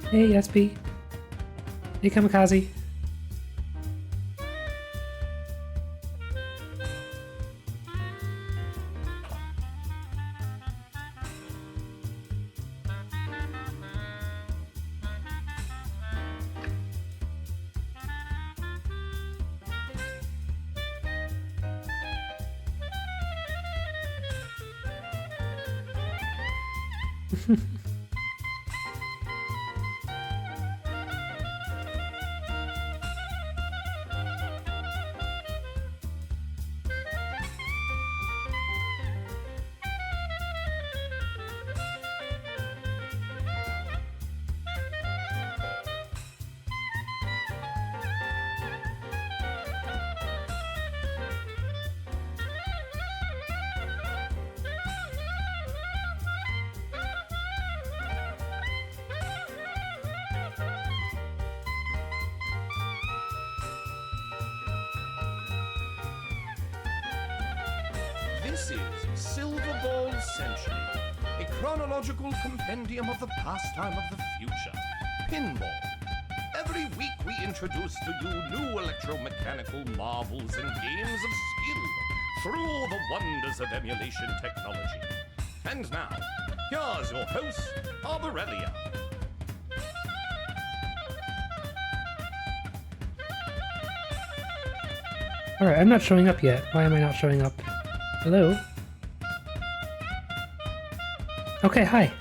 Hey, SP. Hey, Kamikaze. This is Silver Ball Century, a chronological compendium of the pastime of the future, pinball. Every week we introduce to you new electromechanical marvels and games of skill through the wonders of emulation technology. And now, here's your host, Arborelia. Alright, I'm not showing up yet. Why am I not showing up? Hello? Okay, hi.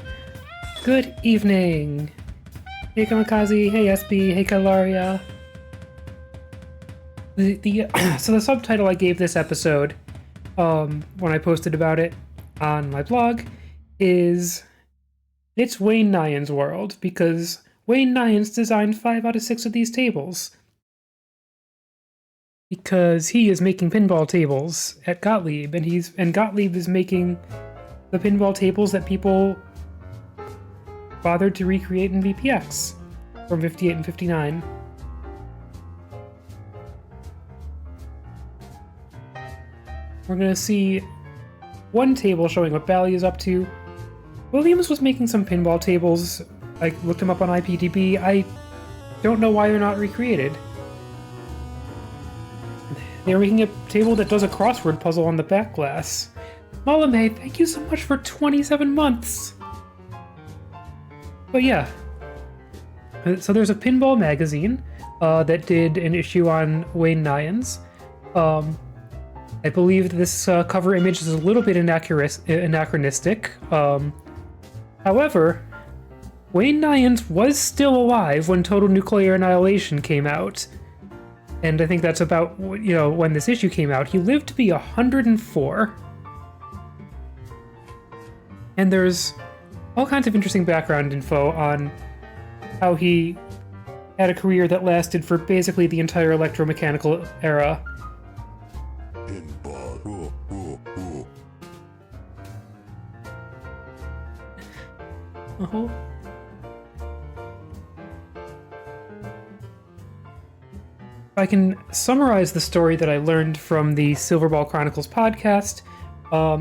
Good evening. Hey, Kamikaze. Hey, SB. Hey, Kalaria. So the subtitle I gave this episode, when I posted about it on my blog, is It's Wayne Neyens' World, because Wayne Neyens designed 5 out of 6 of these tables. Because he is making pinball tables at Gottlieb, and Gottlieb is making the pinball tables that people bothered to recreate in VPX from 58 and 59. We're gonna see one table showing what Bally is up to. Williams was making some pinball tables. I looked them up on IPDB. I don't know why they're not recreated. They're making a table that does a crossword puzzle on the back glass. Malame, thank you so much for 27 months! But yeah. So there's a pinball magazine that did an issue on Wayne Neyens. I believe this cover image is a little bit anachronistic. However, Wayne Neyens was still alive when Total Nuclear Annihilation came out. And I think that's about, when this issue came out. He lived to be 104. And there's all kinds of interesting background info on how he had a career that lasted for basically the entire electromechanical era. Uh-huh. I can summarize the story that I learned from the Silverball Chronicles podcast.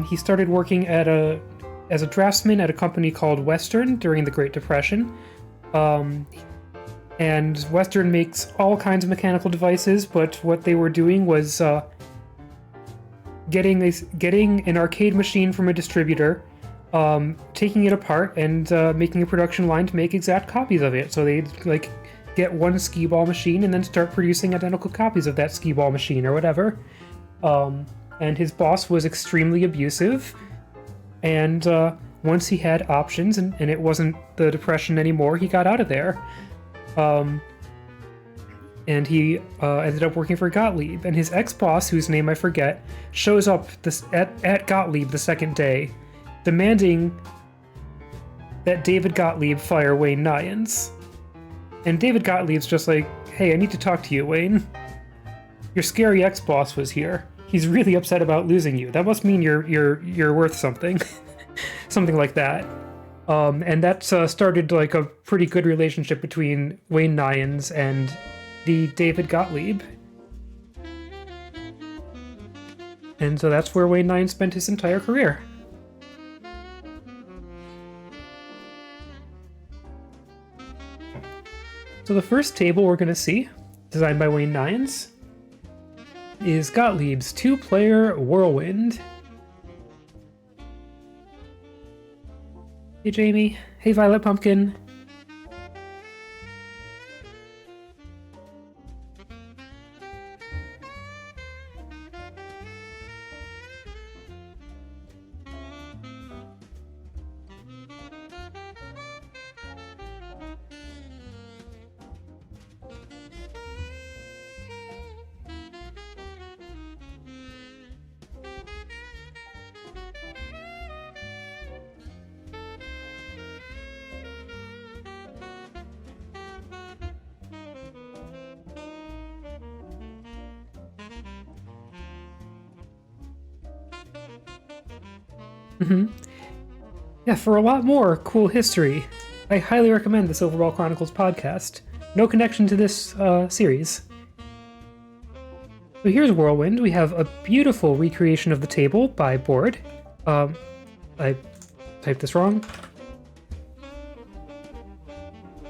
He started working as a draftsman at a company called Western during the Great Depression. And Western makes all kinds of mechanical devices, but what they were doing was getting an arcade machine from a distributor, taking it apart, and making a production line to make exact copies of it. So they'd get one skee-ball machine and then start producing identical copies of that skee-ball machine or whatever. And his boss was extremely abusive. And once he had options and it wasn't the Depression anymore, he got out of there. And he ended up working for Gottlieb. And his ex-boss, whose name I forget, shows up at Gottlieb the second day, demanding that David Gottlieb fire Wayne Neyens. And David Gottlieb's just like, hey, I need to talk to you, Wayne. Your scary ex-boss was here. He's really upset about losing you. That must mean you're worth something. Something like that. And that started a pretty good relationship between Wayne Neyens and the David Gottlieb. And so that's where Wayne Neyens spent his entire career. So the first table we're going to see, designed by Wayne Neyens, is Gottlieb's 2-player Whirl-Wind. Hey Jamie. Hey Violet Pumpkin. Yeah, for a lot more cool history, I highly recommend the Silverball Chronicles podcast. No connection to this series. So here's Whirl-Wind. We have a beautiful recreation of the table by Board. I typed this wrong.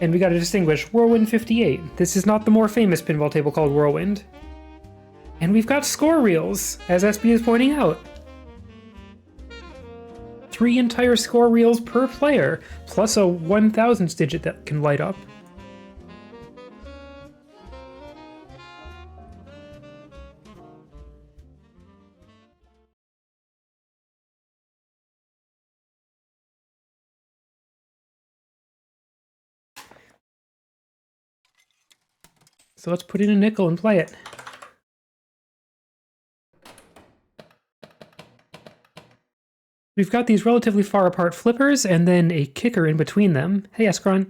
And we gotta distinguish Whirl-Wind 58. This is not the more famous pinball table called Whirl-Wind. And we've got score reels, as SB is pointing out. 3 entire score reels per player, plus a 1000th digit that can light up. So let's put in a nickel and play it. We've got these relatively far apart flippers and then a kicker in between them. Hey, Escron.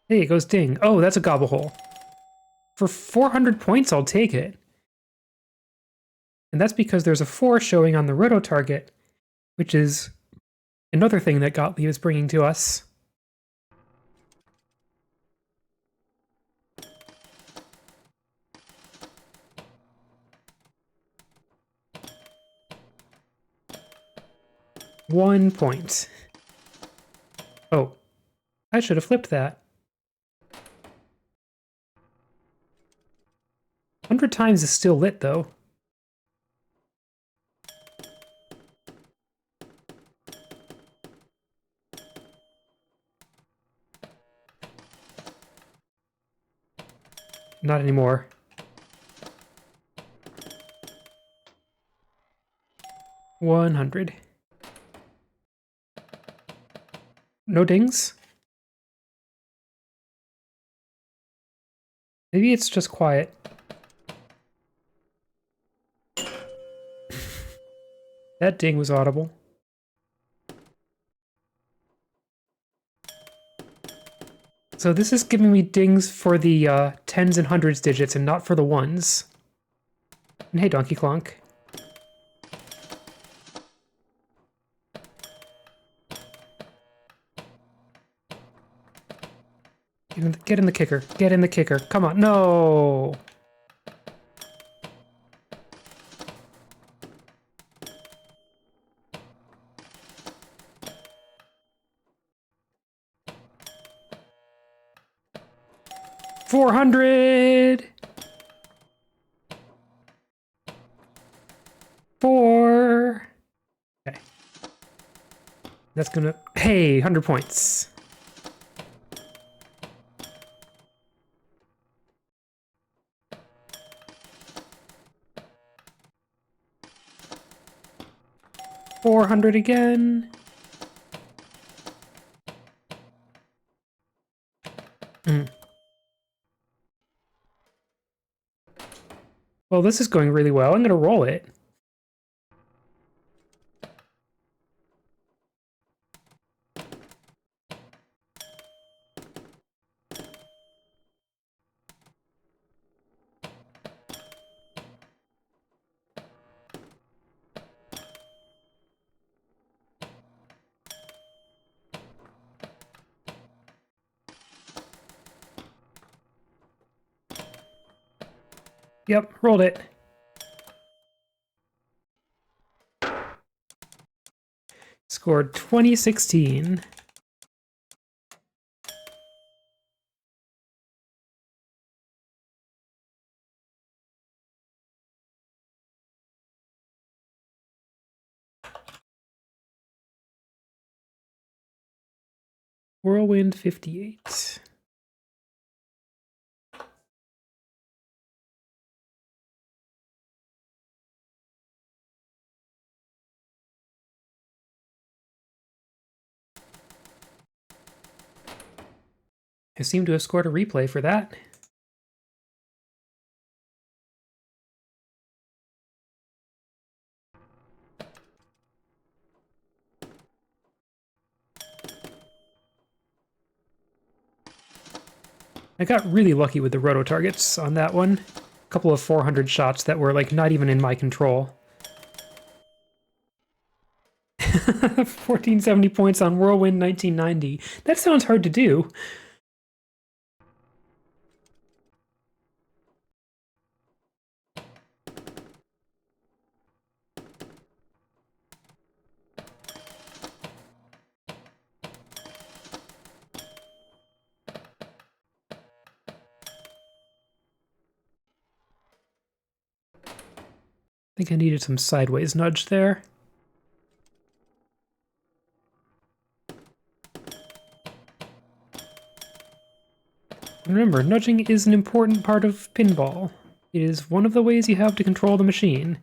Hey, it goes ding. Oh, that's a gobble hole. For 400 points, I'll take it. And that's because there's a 4 showing on the roto target, which is another thing that Gottlieb is bringing to us. One point. Oh, I should have flipped that. 100 times is still lit, though. Not anymore. $100. No dings? Maybe it's just quiet. That ding was audible. So this is giving me dings for the 10s and 100s digits and not for the 1s. And hey, Donkey Clonk. Get in the kicker. Get in the kicker. Come on. No! $400! 4! Okay. That's gonna... Hey, 100 points. $400 again. Well, this is going really well. I'm gonna roll it. Yep, rolled it. scored 2016. Whirl-Wind 58. I seem to have scored a replay for that. I got really lucky with the roto targets on that one. A couple of 400 shots that were like not even in my control. 1470 points on Whirl-Wind 1990. That sounds hard to do. I think I needed some sideways nudge there. Remember, nudging is an important part of pinball. It is one of the ways you have to control the machine.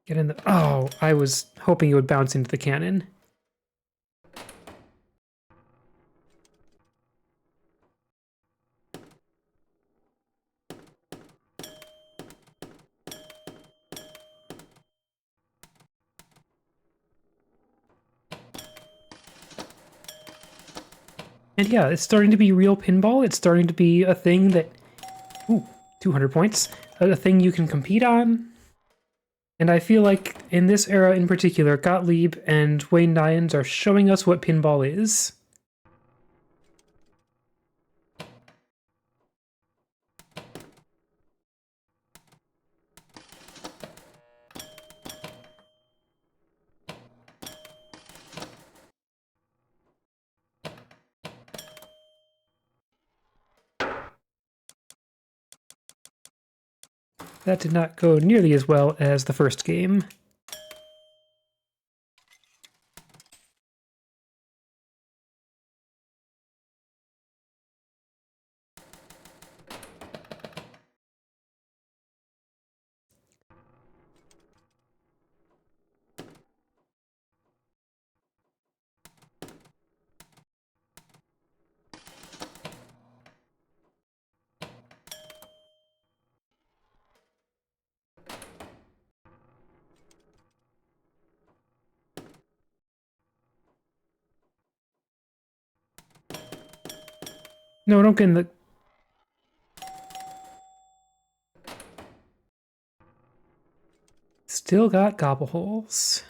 Get in the... Oh, I was hoping it would bounce into the cannon. And yeah, it's starting to be real pinball. It's starting to be a thing that... Ooh, 200 points. A thing you can compete on. And I feel like in this era in particular, Gottlieb and Wayne Neyens are showing us what pinball is. That did not go nearly as well as the first game. No, don't get in the... Still got gobble holes.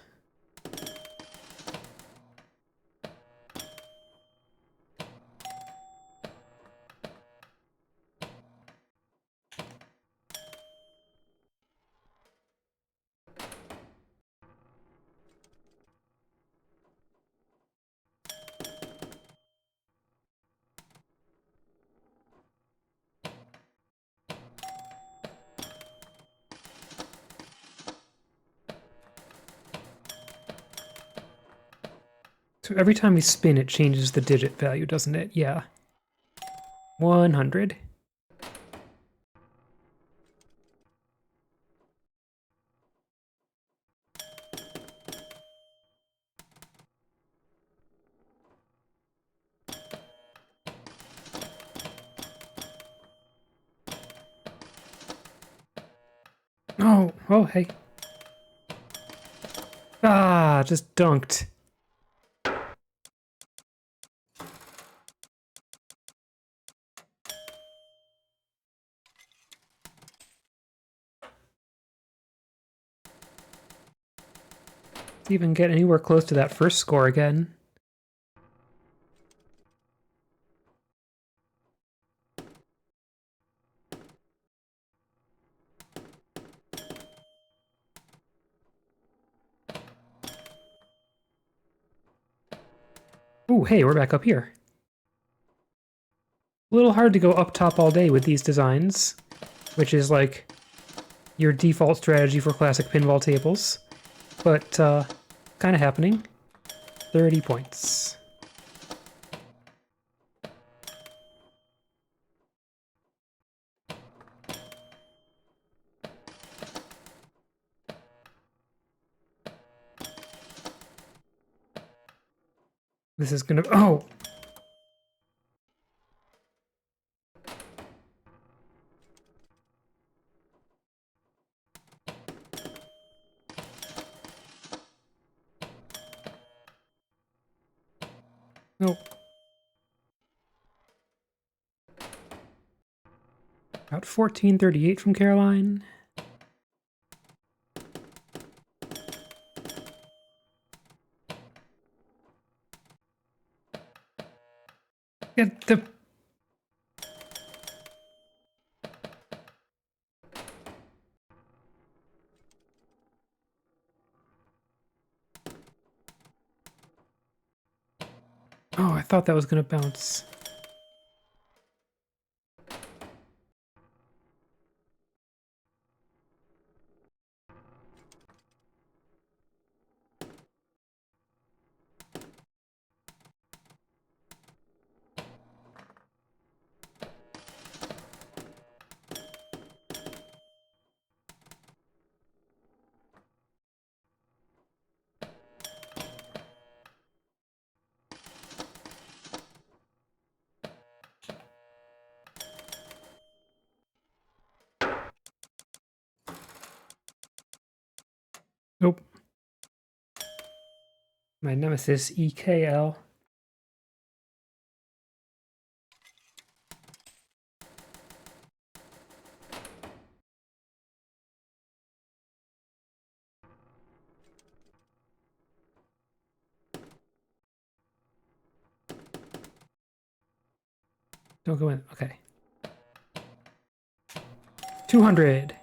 So every time we spin, it changes the digit value, doesn't it? Yeah. 100. Oh, oh, hey. Ah, just dunked. Even get anywhere close to that first score again. Ooh, hey, we're back up here. A little hard to go up top all day with these designs, which is like your default strategy for classic pinball tables. But, kind of happening. 30 points. This is gonna... Oh! Nope. About 1438 from Caroline. Get the... Oh, I thought that was gonna bounce. Nope. My nemesis, EKL. Don't go in. Okay. 200.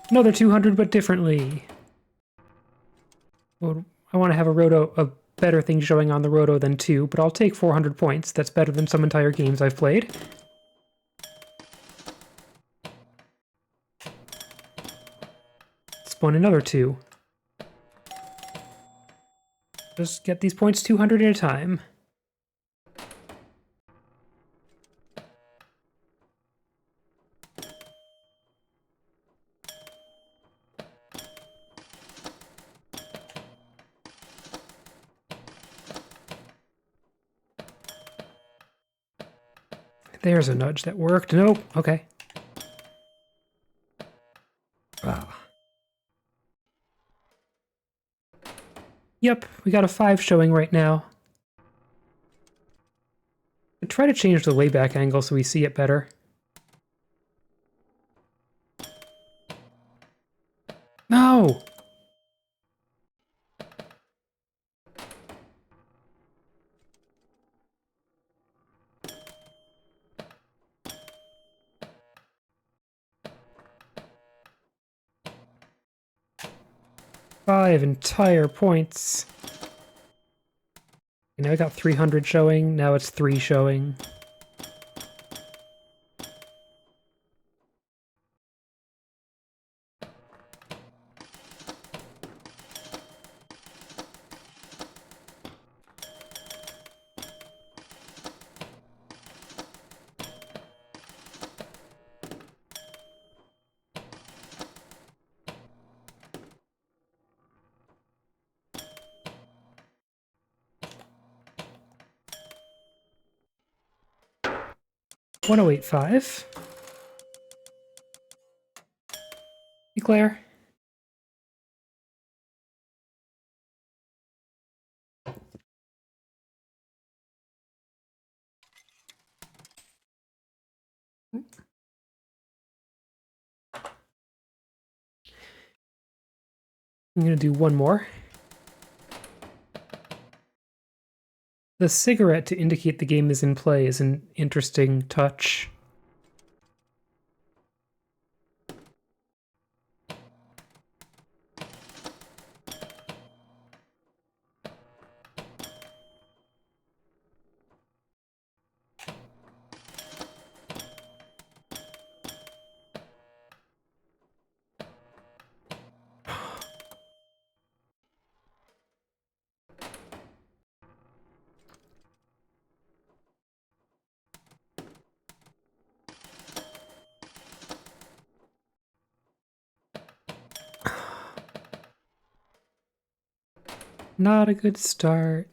Another 200, but differently. Well, I want to have a better thing showing on the roto than 2, but I'll take 400 points. That's better than some entire games I've played. Spawn another 2. Just get these points 200 at a time. There's a nudge that worked. Nope. Okay. Wow. Yep, we got a 5 showing right now. I try to change the layback angle so we see it better. No! Five entire points. And now I got 300 showing, now it's 3 showing. $1085. Declare. I'm going to do one more. The cigarette to indicate the game is in play is an interesting touch. Not a good start.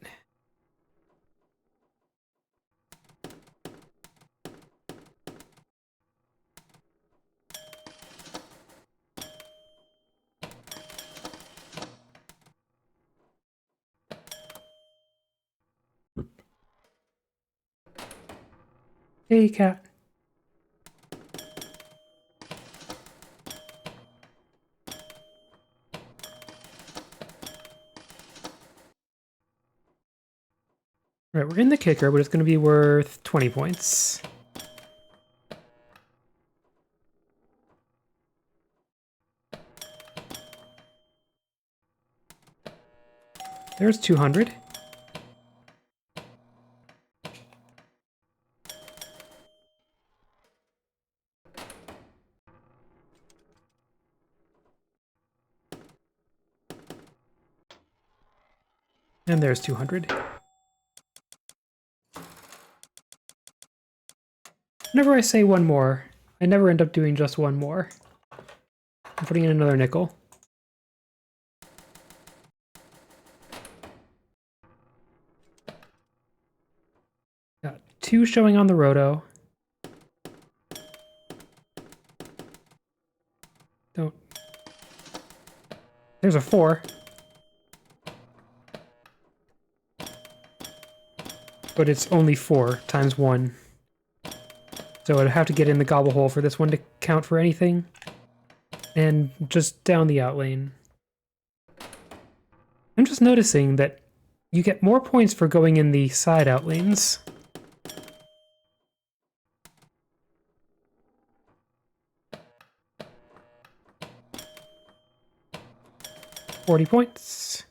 Hey, cat. Right, we're in the kicker, but it's going to be worth 20 points. There's 200. And there's 200. Whenever I say one more, I never end up doing just one more. I'm putting in another nickel. Got 2 showing on the roto. Don't. There's a 4. But it's only 4 times 1. So I'd have to get in the gobble hole for this one to count for anything. And just down the out lane. I'm just noticing that you get more points for going in the side out lanes. $40 points.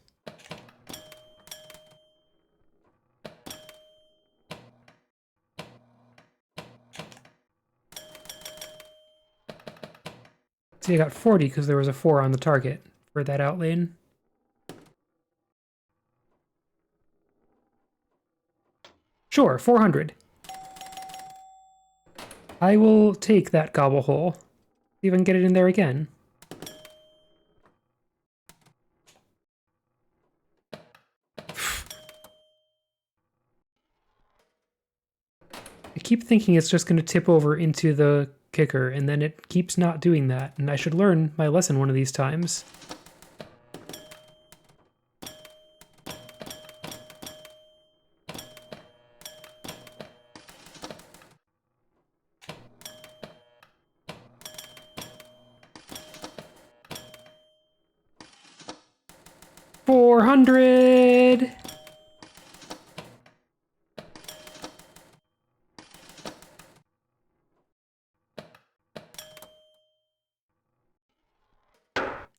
See, I got 40 because there was a 4 on the target for that out lane. Sure, 400. I will take that gobble hole. See if I can get it in there again. I keep thinking it's just going to tip over into the kicker, and then it keeps not doing that, and I should learn my lesson one of these times. $400!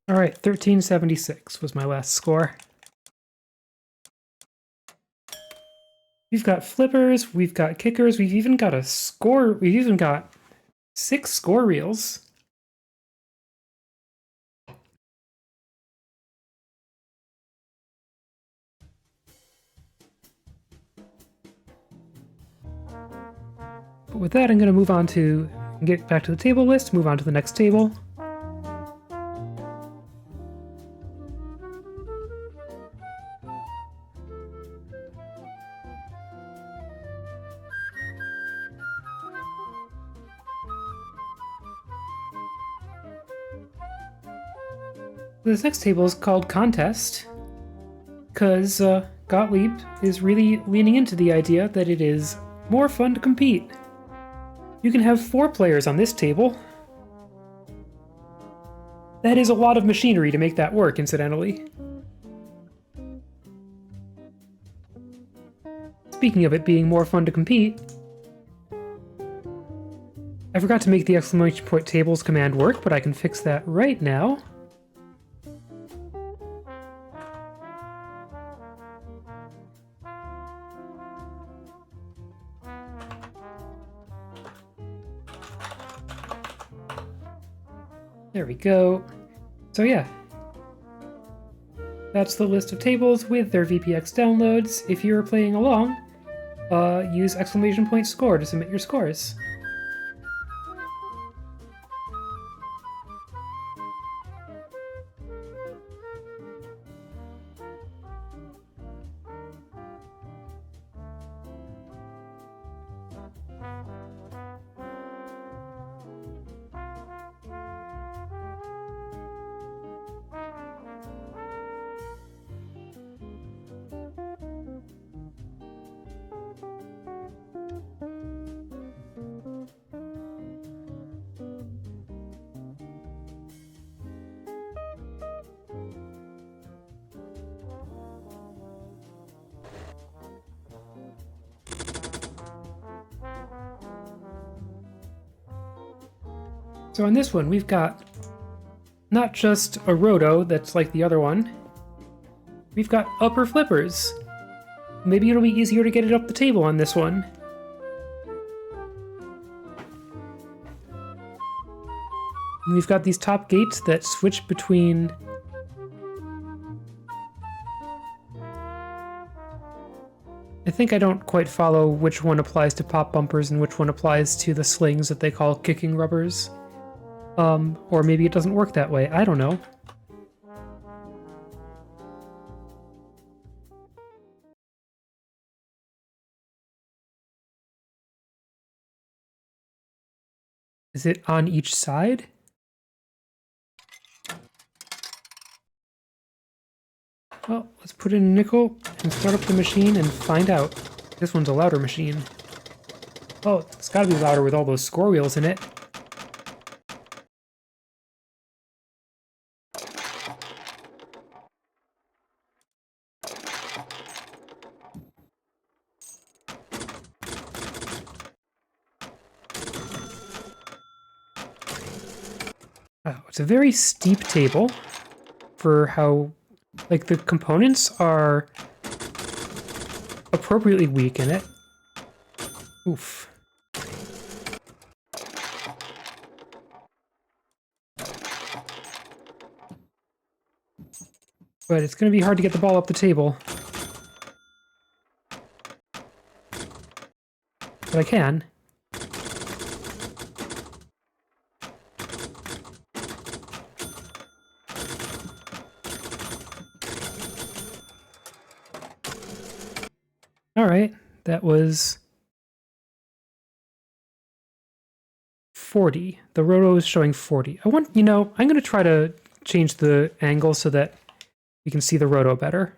Alright, 1376 was my last score. We've got flippers, we've got kickers, we've even got a score, we've even got 6 score reels. But with that, I'm going to move on to get back to the table list, move on to the next table. This next table is called Contest, because Gottlieb is really leaning into the idea that it is more fun to compete. You can have 4 players on this table. That is a lot of machinery to make that work, incidentally. Speaking of it being more fun to compete, I forgot to make the exclamation point tables command work, but I can fix that right now. There we go. So yeah, that's the list of tables with their VPX downloads. If you're playing along, use exclamation point score to submit your scores. So on this one, we've got not just a roto that's like the other one. We've got upper flippers. Maybe it'll be easier to get it up the table on this one. And we've got these top gates that switch between... I think I don't quite follow which one applies to pop bumpers and which one applies to the slings that they call kicking rubbers. Or maybe it doesn't work that way. I don't know. Is it on each side? Well, let's put in a nickel and start up the machine and find out. This one's a louder machine. Oh, it's gotta be louder with all those score wheels in it. Oh, it's a very steep table for how, like, the components are appropriately weak in it. Oof. But it's going to be hard to get the ball up the table. But I can. Alright, that was 40. The roto is showing 40. I'm going to try to change the angle so that we can see the roto better.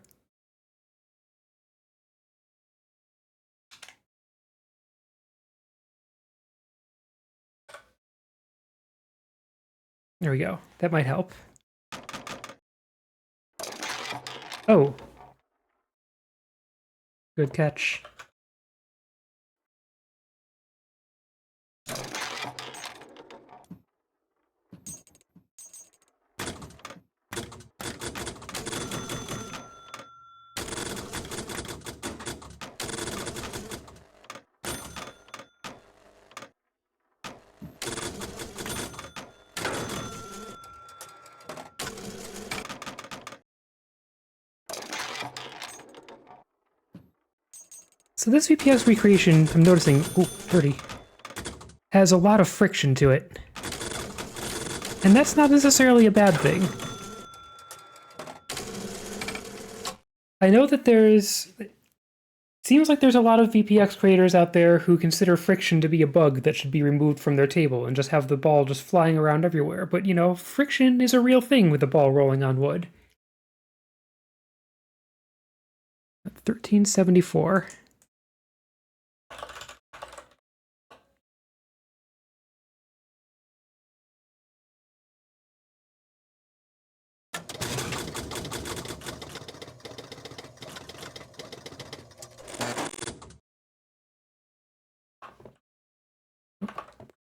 There we go. That might help. Oh. Good catch. So this VPX recreation, I'm noticing, ooh, dirty, has a lot of friction to it. And that's not necessarily a bad thing. I know that seems like there's a lot of VPX creators out there who consider friction to be a bug that should be removed from their table and just have the ball just flying around everywhere. But, friction is a real thing with the ball rolling on wood. 1374.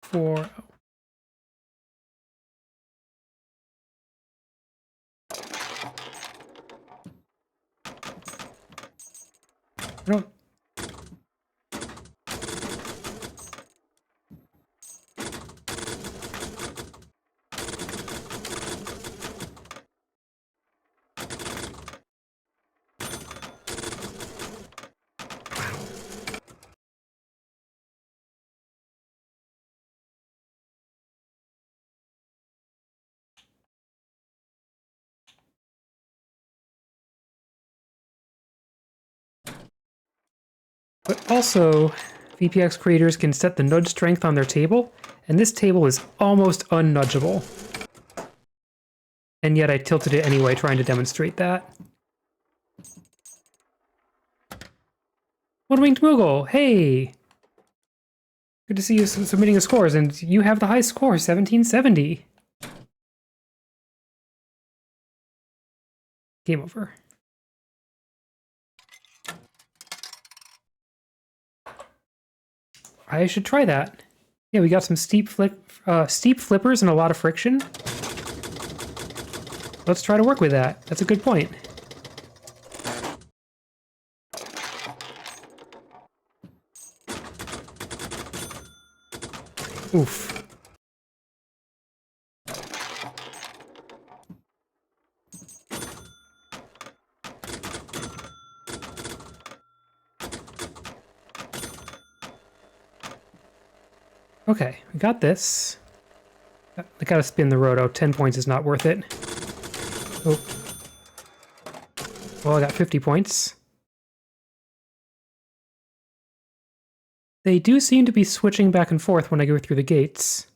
For I don't. But also, VPX creators can set the nudge strength on their table, and this table is almost unnudgeable. And yet I tilted it anyway, trying to demonstrate that. One-Winged Moogle, hey! Good to see you submitting the scores, and you have the high score, 1770. Game over. I should try that. Yeah, we got some steep flippers and a lot of friction. Let's try to work with that. That's a good point. Oof. Okay, we got this. I gotta spin the roto. 10 points is not worth it. Oh. Well, I got 50 points. They do seem to be switching back and forth when I go through the gates.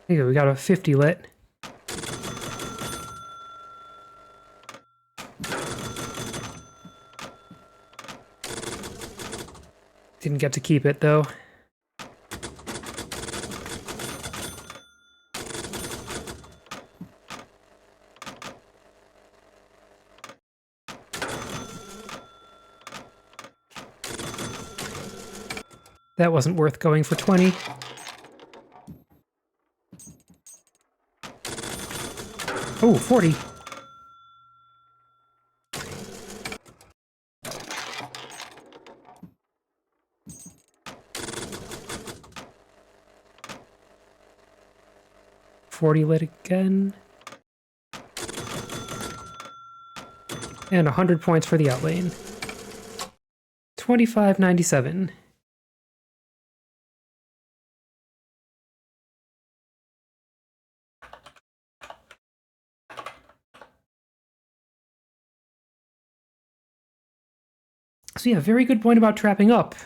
There you go, we got a 50 lit. Didn't get to keep it, though. That wasn't worth going for 20. Oh, 40. $40 lit again. And 100 points for the outlane. 25.97. So yeah, very good point about trapping up.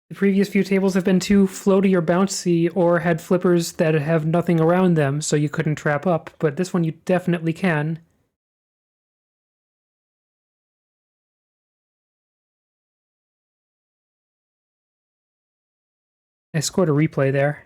The previous few tables have been too floaty or bouncy, or had flippers that have nothing around them, so you couldn't trap up, but this one you definitely can. I scored a replay there.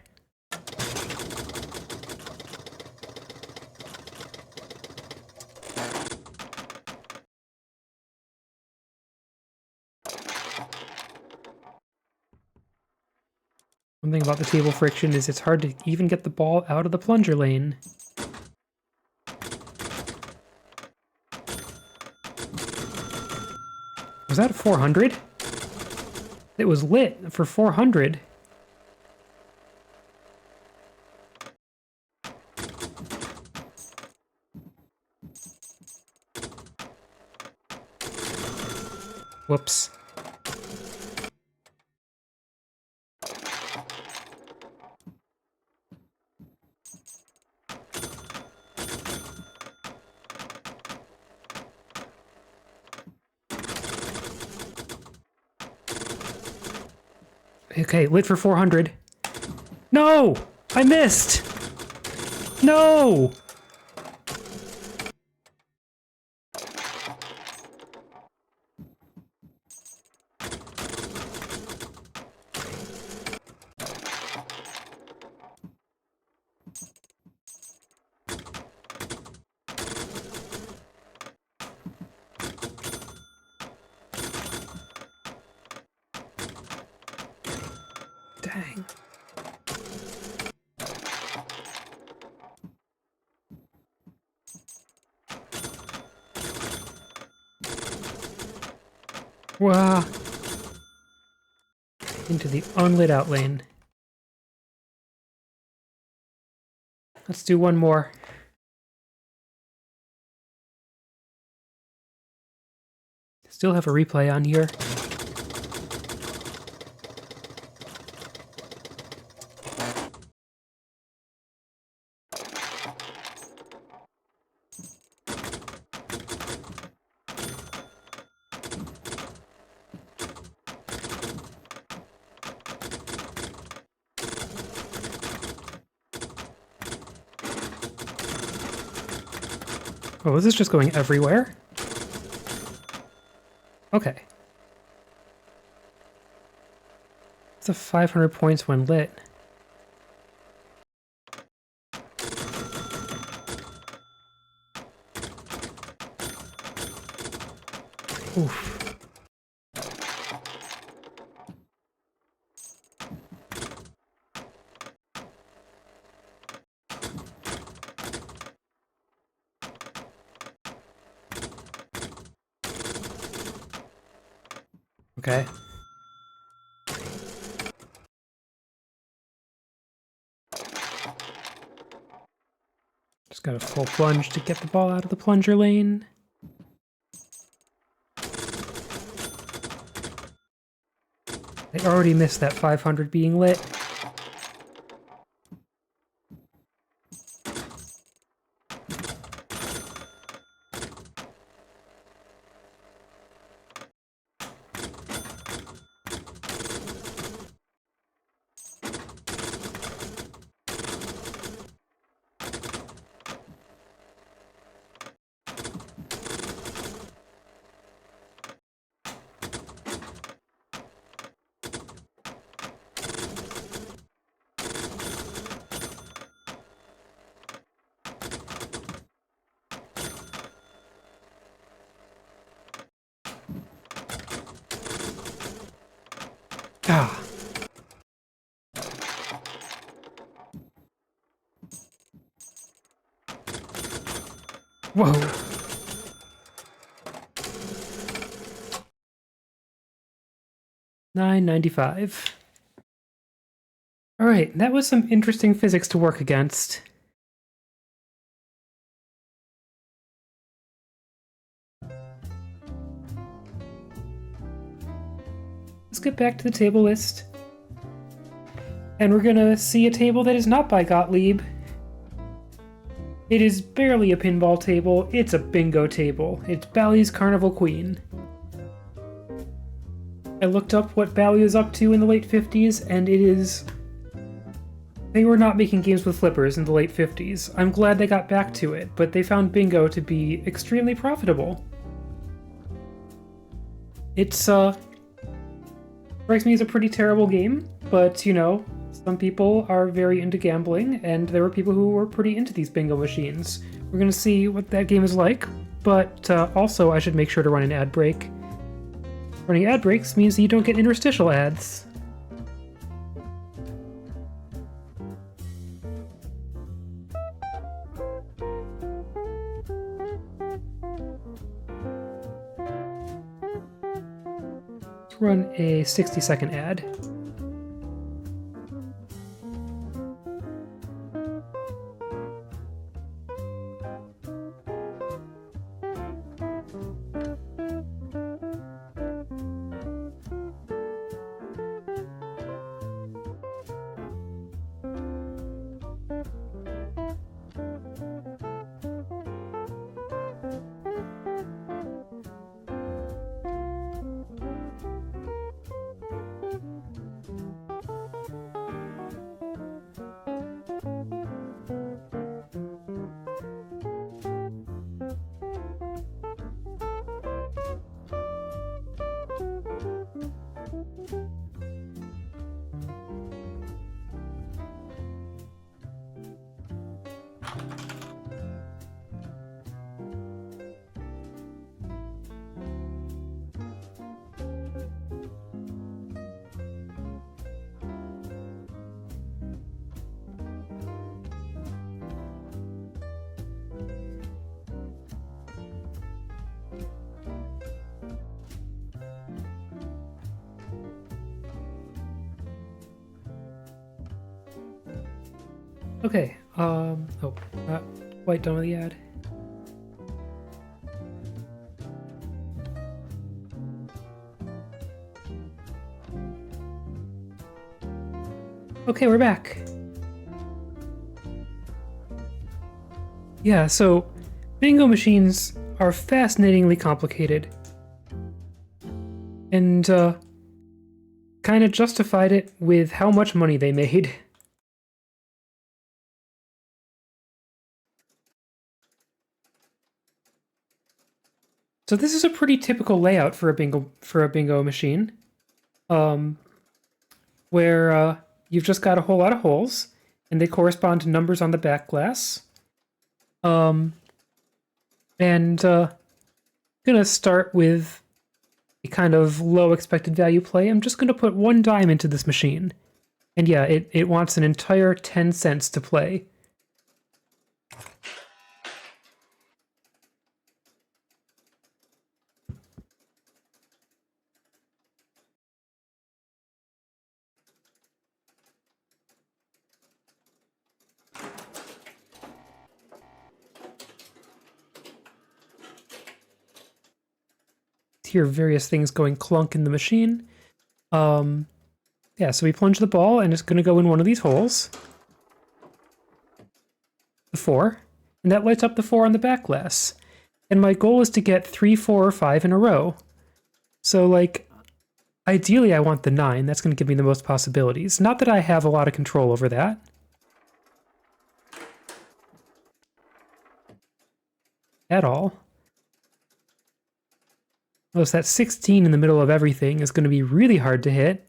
One thing about the table friction is it's hard to even get the ball out of the plunger lane. Was that 400? It was lit for 400. Whoops. Okay, lit for 400. No! I missed! No! Dang. Wow. Into the unlit out lane. Let's do one more. Still have a replay on here. Oh, is this just going everywhere? Okay. It's a 500 points when lit. Oof. Okay. Just got a full plunge to get the ball out of the plunger lane. I already missed that 500 being lit. Ah. Whoa. $9.95. All right, that was some interesting physics to work against. Let's get back to the table list. And we're gonna see a table that is not by Gottlieb. It is barely a pinball table, it's a bingo table. It's Bally's Carnival Queen. I looked up what Bally was up to in the late 50s, and it is... They were not making games with flippers in the late 50s. I'm glad they got back to it, but they found bingo to be extremely profitable. It's, strikes me as a pretty terrible game, but, you know, some people are very into gambling, and there were people who were pretty into these bingo machines. We're gonna see what that game is like, but also I should make sure to run an ad break. Running ad breaks means that you don't get interstitial ads. Let's run a 60-second ad. Okay, oh, not quite done with the ad. Okay, we're back. Yeah, so bingo machines are fascinatingly complicated. And, kind of justified it with how much money they made. So this is a pretty typical layout for a bingo machine, where you've just got a whole lot of holes, and they correspond to numbers on the back glass. Gonna start with a kind of low expected value play, I'm just going to put 1 dime into this machine. And yeah, it wants an entire 10 cents to play. Hear various things going clunk in the machine. Yeah, so we plunge the ball and it's going to go in one of these holes. The 4. And that lights up the 4 on the back glass. And my goal is to get 3, 4, or 5 in a row. So, like, ideally I want the 9. That's going to give me the most possibilities. Not that I have a lot of control over that. At all. Oh, so that 16 in the middle of everything is going to be really hard to hit.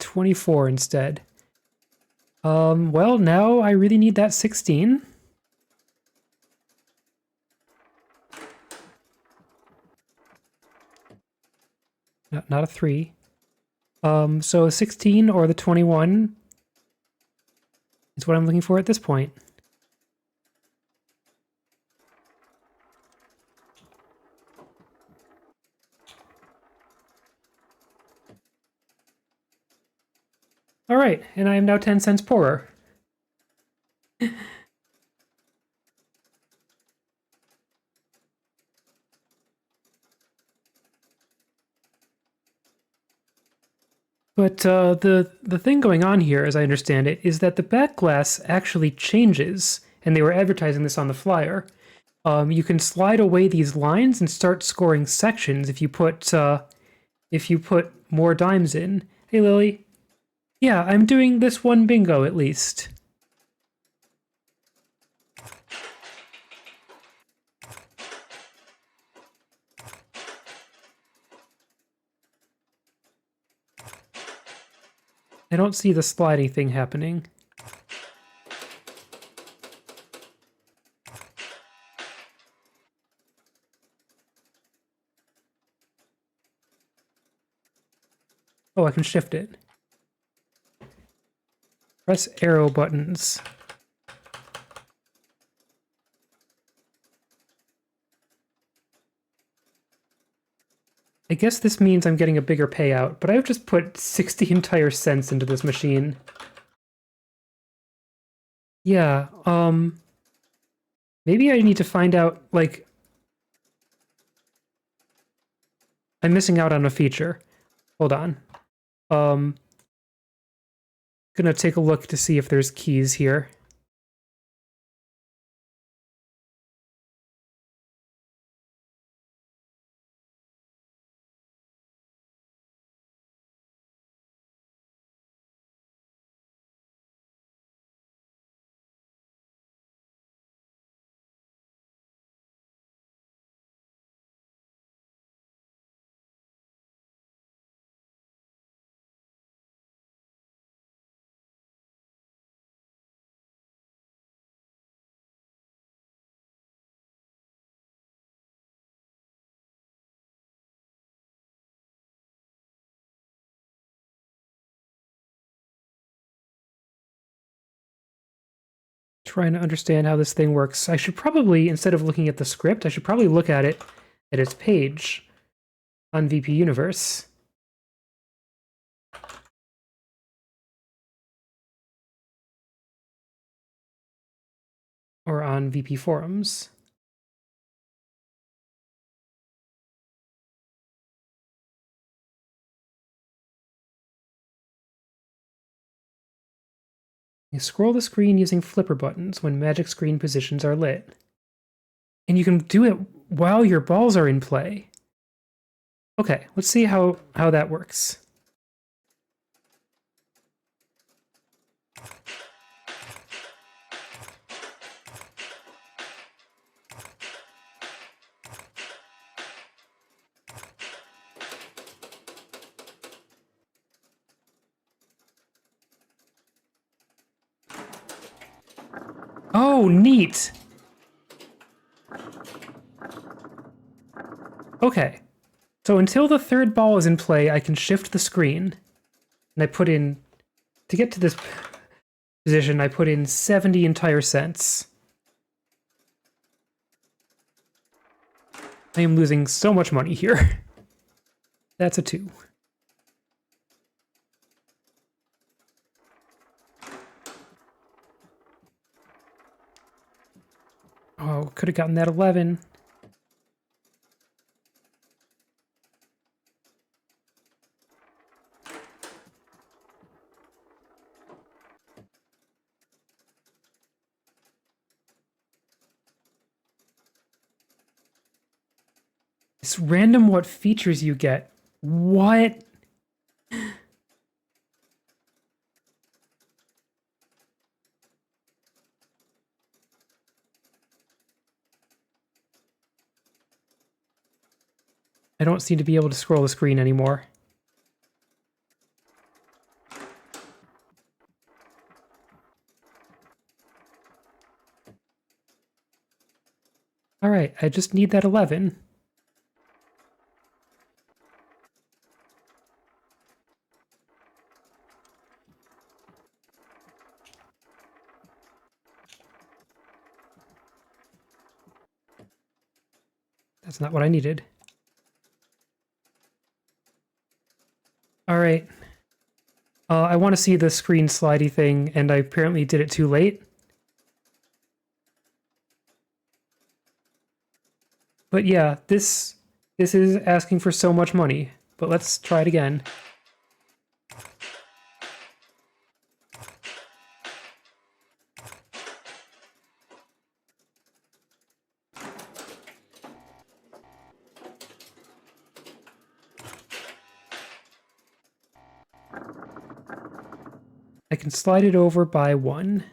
$24 instead. Well, now I really need that 16. Not a 3. So a 16 or the 21 is what I'm looking for at this point. All right, and I am now 10 cents poorer. But the thing going on here, as I understand it, is that the back glass actually changes, and they were advertising this on the flyer. You can slide away these lines and start scoring sections if you put more dimes in. Hey, Lily. Yeah, I'm doing this one bingo at least. I don't see the sliding thing happening. Oh, I can shift it. Press arrow buttons. I guess this means I'm getting a bigger payout, but I've just put 60 entire cents into this machine. Yeah, maybe I need to find out, like, I'm missing out on a feature. Hold on. Gonna take a look to see if there's keys here. Trying to understand how this thing works. I should probably, instead of looking at the script, I should probably look at it at its page on VP Universe. Or on VP Forums. You scroll the screen using flipper buttons when magic screen positions are lit. And you can do it while your balls are in play. Okay, let's see how that works. Oh, neat. Okay. So until the third ball is in play, I can shift the screen. And I put in... To get to this position, I put in 70 entire cents. I am losing so much money here. That's a 2. Oh, could have gotten that 11. It's random what features you get. What? I don't seem to be able to scroll the screen anymore. Alright, I just need that 11. That's not what I needed. Alright. I want to see the screen slidey thing, and I apparently did it too late. But yeah, this is asking for so much money. But let's try it again. I can slide it over by 1.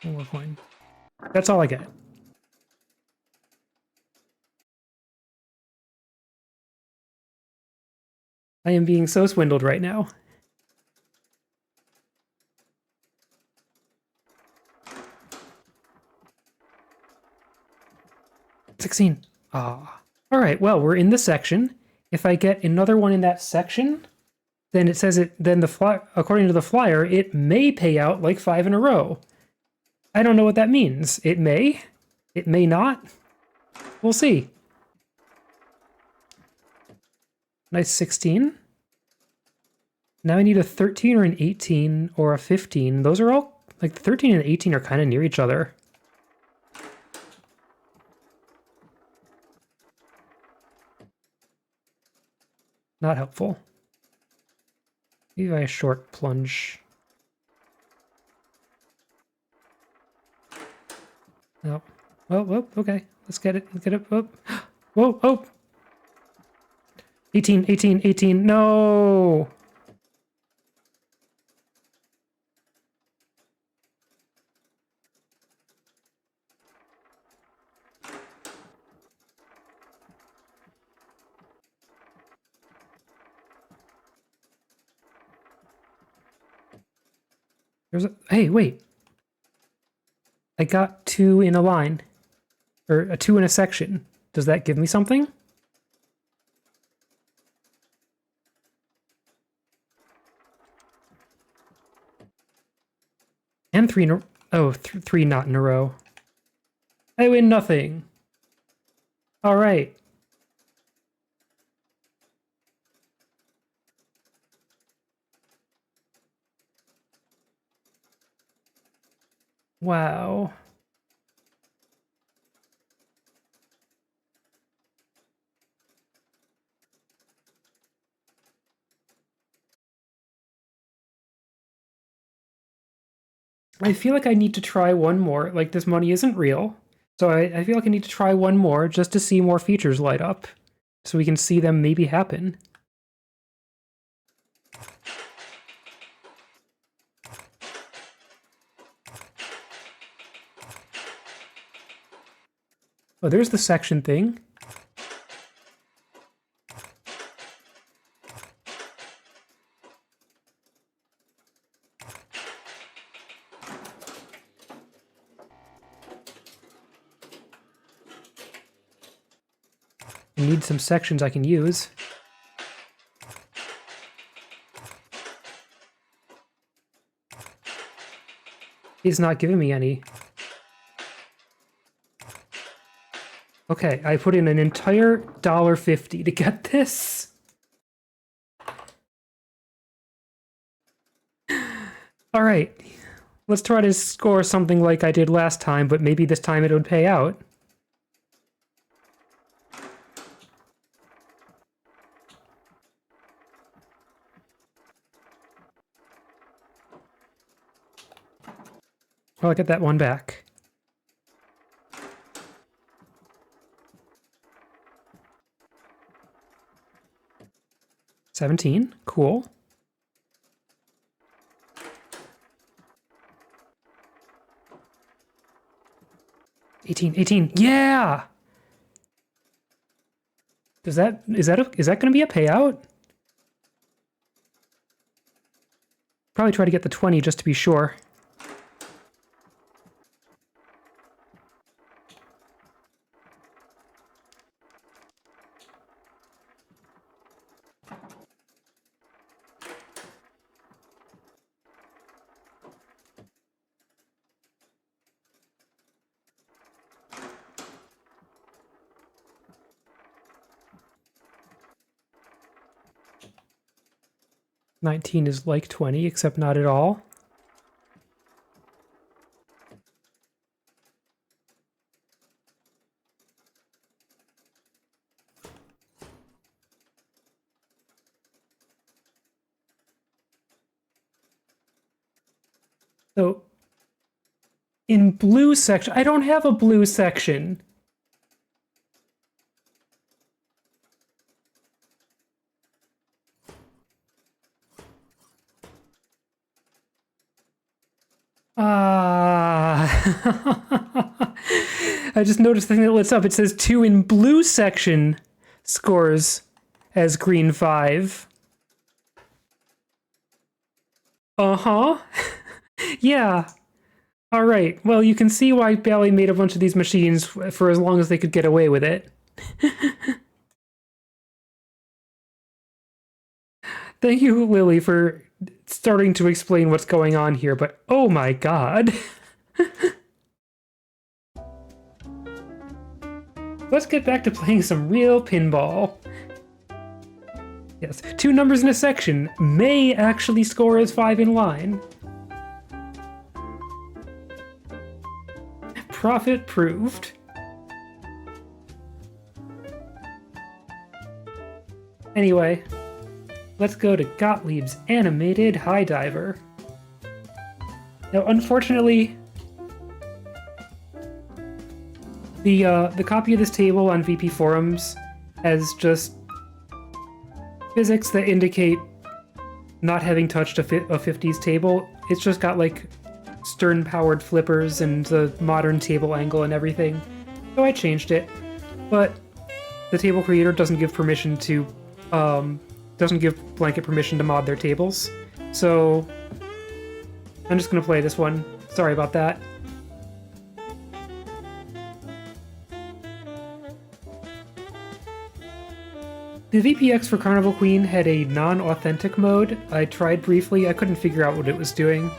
1 more coin. That's all I get. I am being so swindled right now. $16. Ah. Alright, well, we're in the section. If I get another one in that section, then it says then according to the flyer, it may pay out like 5 in a row. I don't know what that means. It may not. We'll see. Nice 16. Now I need a 13 or an 18 or a 15. Those are all, like, the 13 and 18 are kind of near each other. Not helpful. Maybe a short plunge. No. Well, okay. Let's get it. Let's get it. Oh. Whoa, oh! 18, 18, 18. No! Hey, wait. I got 2 in a line. Or a 2 in a section. Does that give me something? And 3 in a... Oh, 3 not in a row. I win nothing. Alright. Wow. I feel like I need to try one more. Like, this money isn't real. So I feel like I need to try one more just to see more features light up. So we can see them maybe happen. Oh, there's the section thing. I need some sections I can use. He's not giving me any. Okay, I put in an entire $1.50 to get this. All right, let's try to score something like I did last time, but maybe this time it would pay out. Well, I get that one back. $17, cool. $18, yeah! Is that gonna be a payout? Probably try to get the 20 just to be sure. $19 is like 20, except not at all. So, in blue section, I don't have a blue section. I just noticed the thing that lights up. It says 2 in blue section scores as green 5. Uh-huh. Yeah. All right. Well, you can see why Bally made a bunch of these machines for as long as they could get away with it. Thank you, Lily, for starting to explain what's going on here, but oh my god. Let's get back to playing some real pinball. Yes, 2 numbers in a section may actually score as 5 in line. Profit proved. Anyway, let's go to Gottlieb's animated high diver. Now, unfortunately, the copy of this table on VP forums has just physics that indicate not having touched a 50s table. It's just got like stern-powered flippers and the modern table angle and everything. So I changed it, but the table creator doesn't give permission to doesn't give blanket permission to mod their tables. So I'm just gonna play this one. Sorry about that. The VPX for Carnival Queen had a non-authentic mode. I tried briefly, I couldn't figure out what it was doing.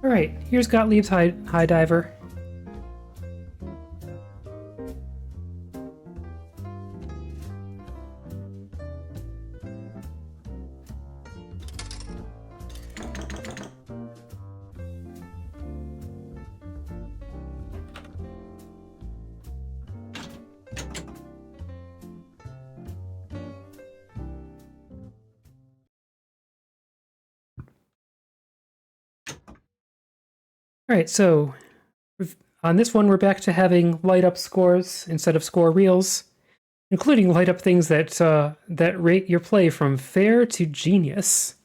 Alright, here's Gottlieb's high diver. Alright, so on this one we're back to having light up scores instead of score reels, including light up things that that rate your play from fair to genius.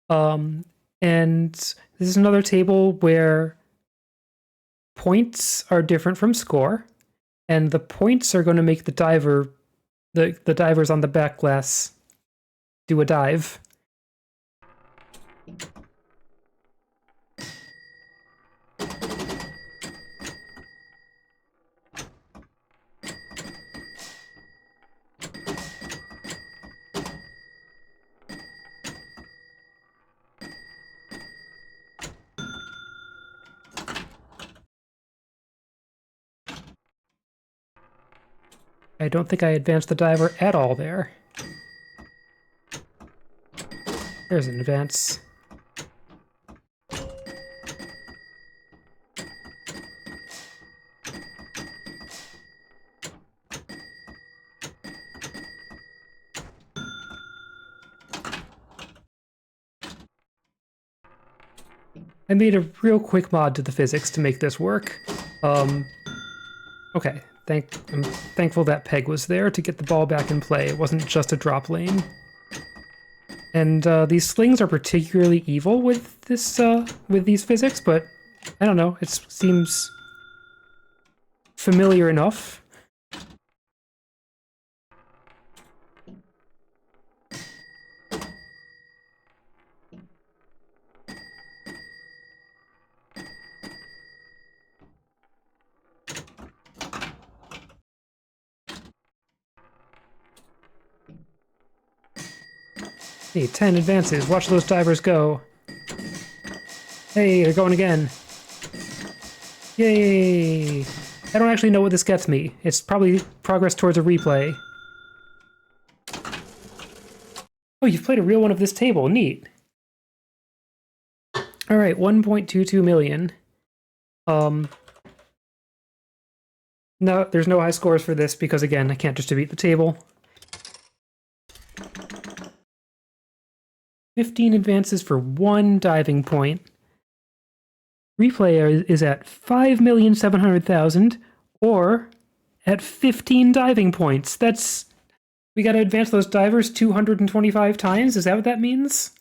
And this is another table where points are different from score, and the points are going to make the divers on the back glass do a dive. I don't think I advanced the diver at all there. There's an advance. I made a real quick mod to the physics to make this work. Okay, I'm thankful that peg was there to get the ball back in play. It wasn't just a drop lane. And these slings are particularly evil with these physics, but I don't know, it seems familiar enough. Hey, 10 advances. Watch those divers go. Hey, they're going again. Yay! I don't actually know what this gets me. It's probably progress towards a replay. Oh, you've played a real one of this table. Neat. Alright, 1.22 million. No, there's no high scores for this because, again, I can't just beat the table. 15 advances for 1 diving point. Replay is at 5,700,000 or at 15 diving points. That's... We gotta advance those divers 225 times? Is that what that means?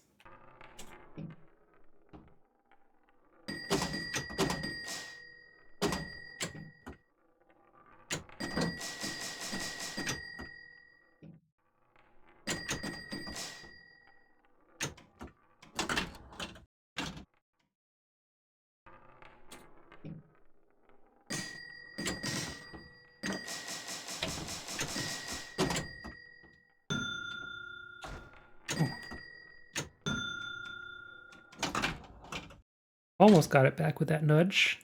Almost got it back with that nudge.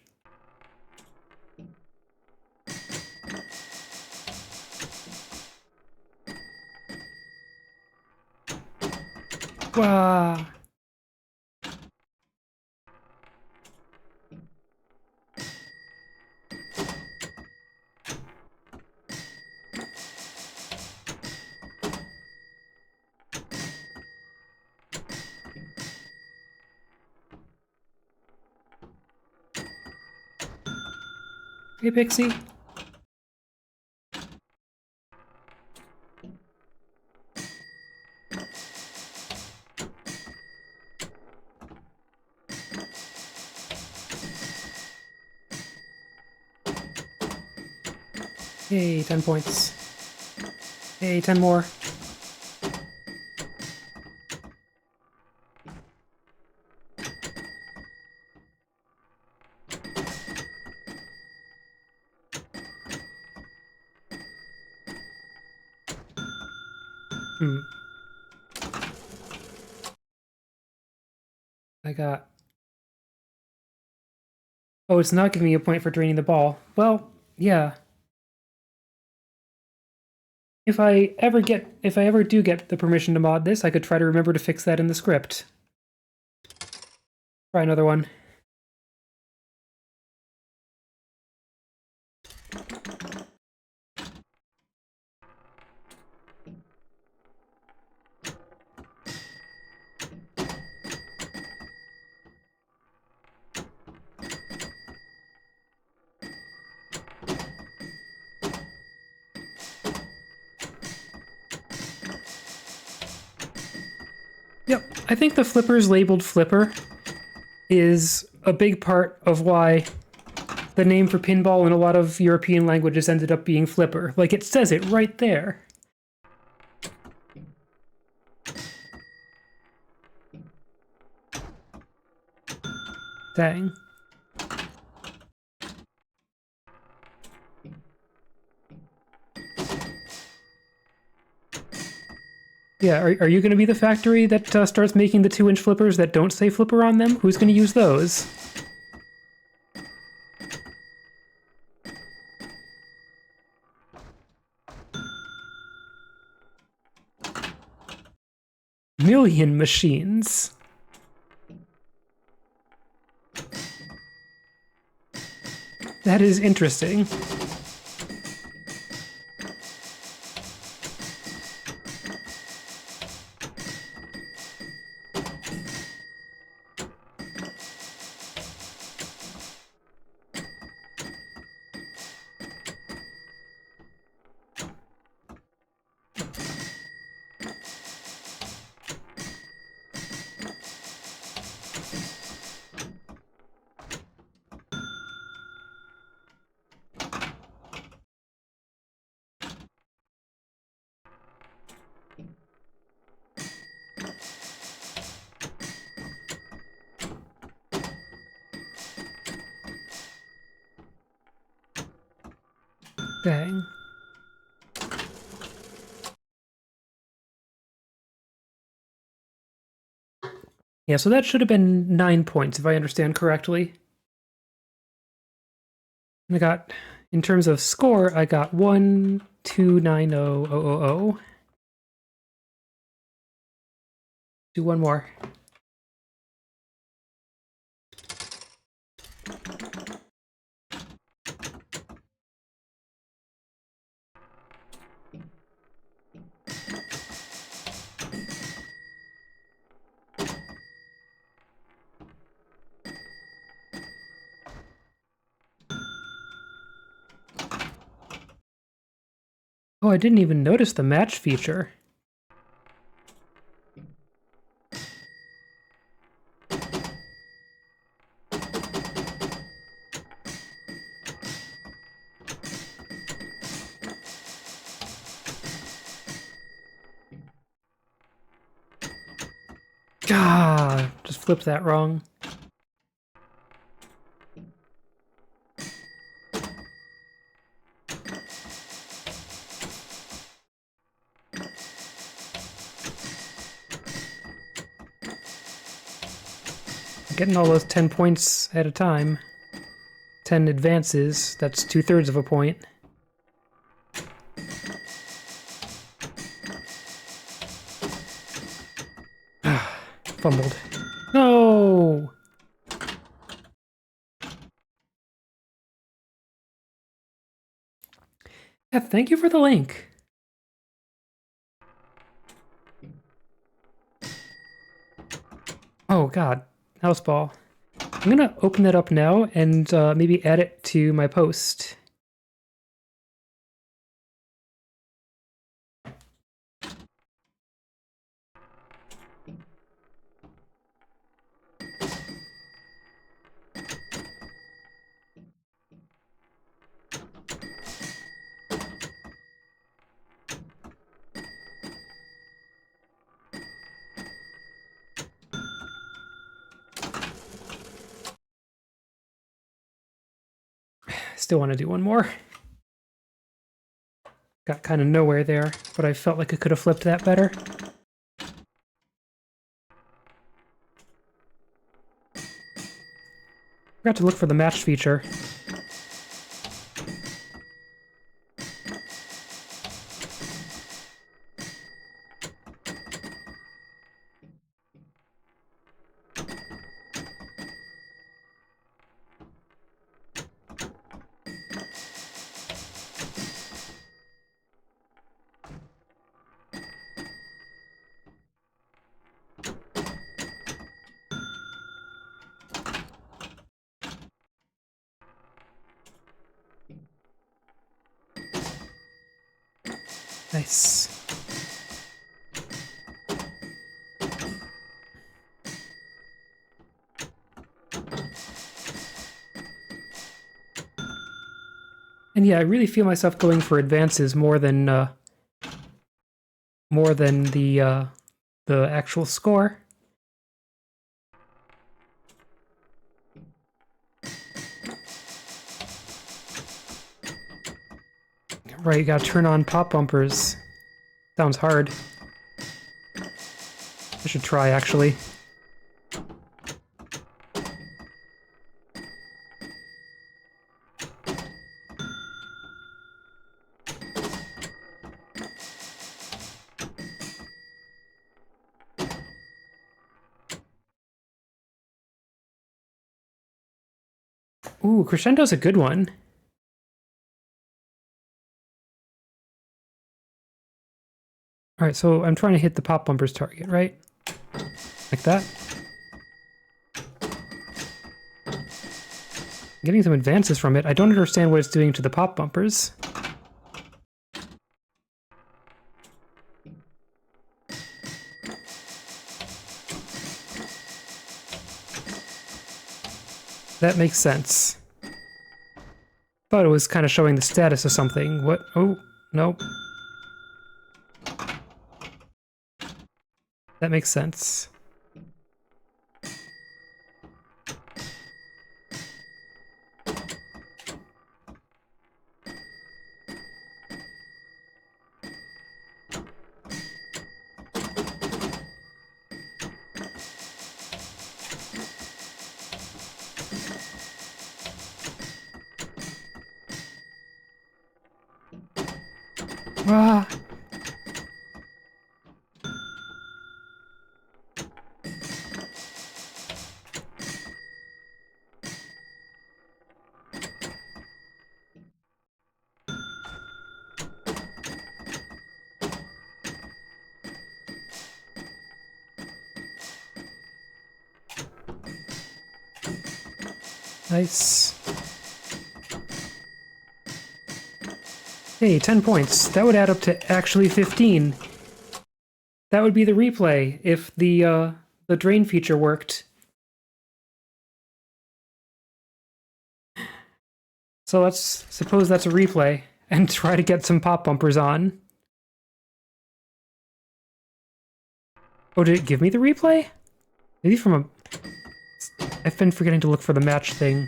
Wow. Hey, Pixie. Hey, 10 points. Hey, 10 more. I got Oh, it's not giving me a point for draining the ball. Well, yeah. If I ever do get the permission to mod this, I could try to remember to fix that in the script. Try another one. Yep, I think the flipper's labeled flipper is a big part of why the name for pinball in a lot of European languages ended up being flipper. Like, it says it right there. Dang. Yeah, are you going to be the factory that starts making the 2-inch flippers that don't say flipper on them? Who's going to use those? Million machines. That is interesting. Dang. Yeah, so that should have been 9 points, if I understand correctly. And I got, in terms of score, I got 1290000. Do one more. Oh, I didn't even notice the match feature. Ah, just flipped that wrong. Getting all those 10 points at a time. 10 advances, that's 2/3 of a point. Fumbled. No! Yeah, thank you for the link. Oh god, house ball. I'm gonna open that up now and maybe add it to my post. Still want to do one more. Got kind of nowhere there, but I felt like I could have flipped that better. Forgot to look for the match feature. Nice. And yeah, I really feel myself going for advances more than the actual score. Right, you gotta turn on pop bumpers. Sounds hard. I should try, actually. Ooh, crescendo's a good one. All right, so I'm trying to hit the pop bumpers target, right? Like that. Getting some advances from it. I don't understand what it's doing to the pop bumpers. That makes sense. Thought it was kind of showing the status of something. What? Oh, nope. That makes sense. Ah. Nice. Hey, 10 points. That would add up to actually 15. That would be the replay if the drain feature worked. So let's suppose that's a replay and try to get some pop bumpers on. Oh, did it give me the replay? Maybe from a... I've been forgetting to look for the match thing.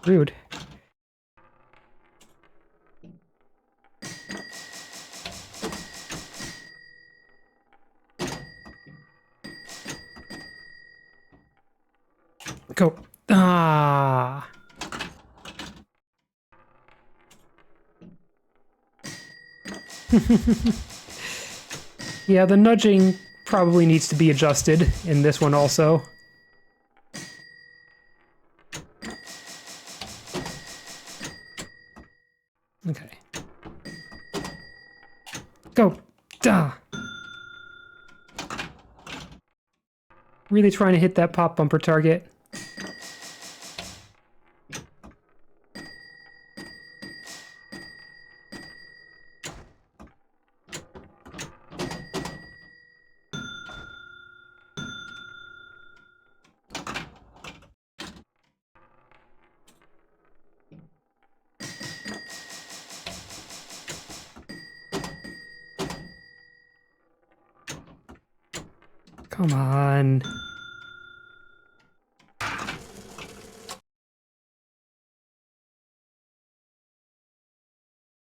Rude. Go. Ah. Yeah, the nudging probably needs to be adjusted in this one also. Okay. Go. Duh. Really trying to hit that pop bumper target. Come on.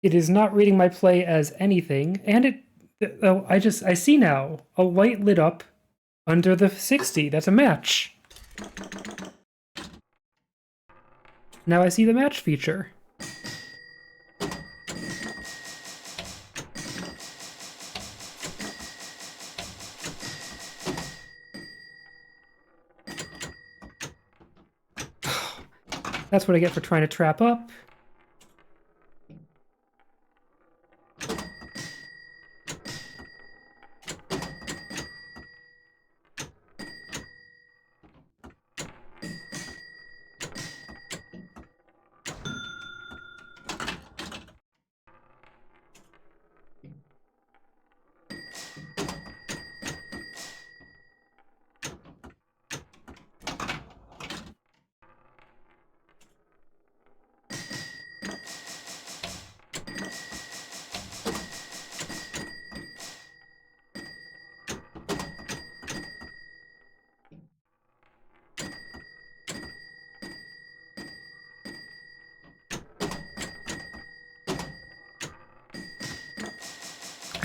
It is not reading my play as anything, and it Oh, I see now. A light lit up under the 60. That's a match. Now I see the match feature. That's what I get for trying to trap up.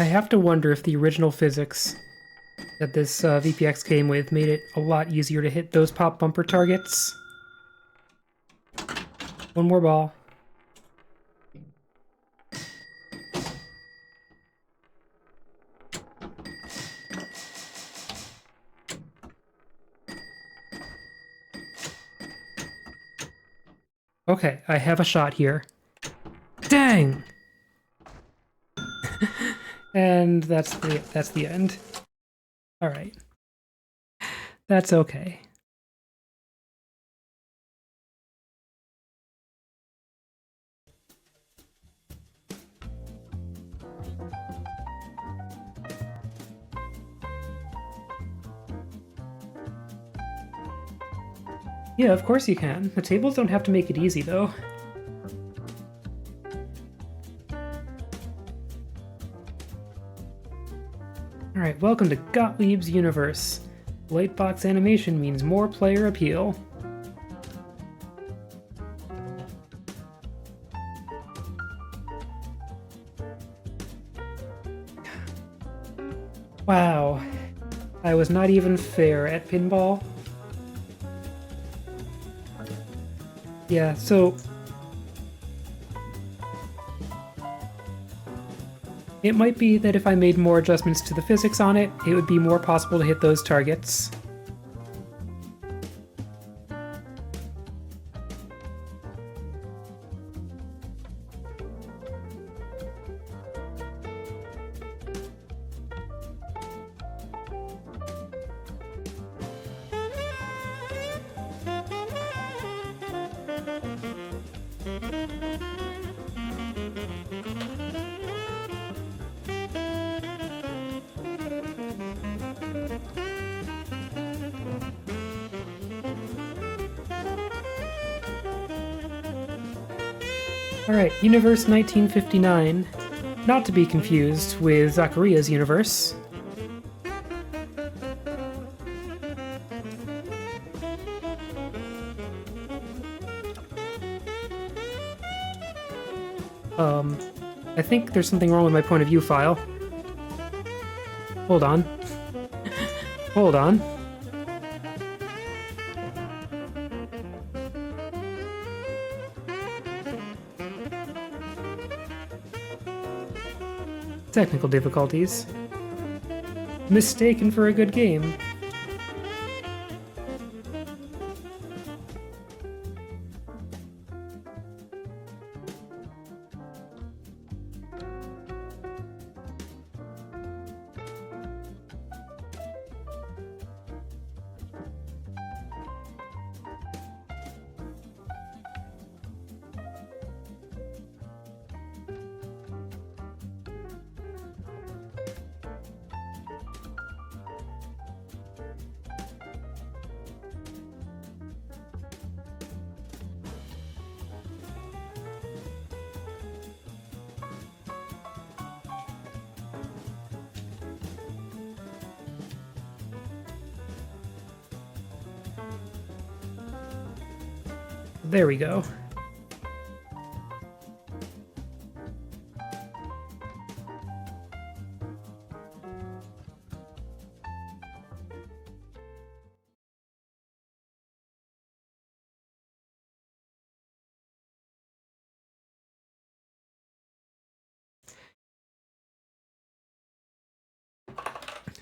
I have to wonder if the original physics that this VPX came with made it a lot easier to hit those pop bumper targets. One more ball. Okay, I have a shot here. Dang! And that's the end. All right. That's okay. Yeah, of course you can. The tables don't have to make it easy, though. Alright, welcome to Gottlieb's universe. Lightbox animation means more player appeal. Wow. I was not even fair at pinball. Yeah, so it might be that if I made more adjustments to the physics on it, it would be more possible to hit those targets. Alright, Universe 1959. Not to be confused with Zachariah's universe. I think there's something wrong with my point of view file. Hold on. Hold on. Technical difficulties. Mistaken for a good game. There we go.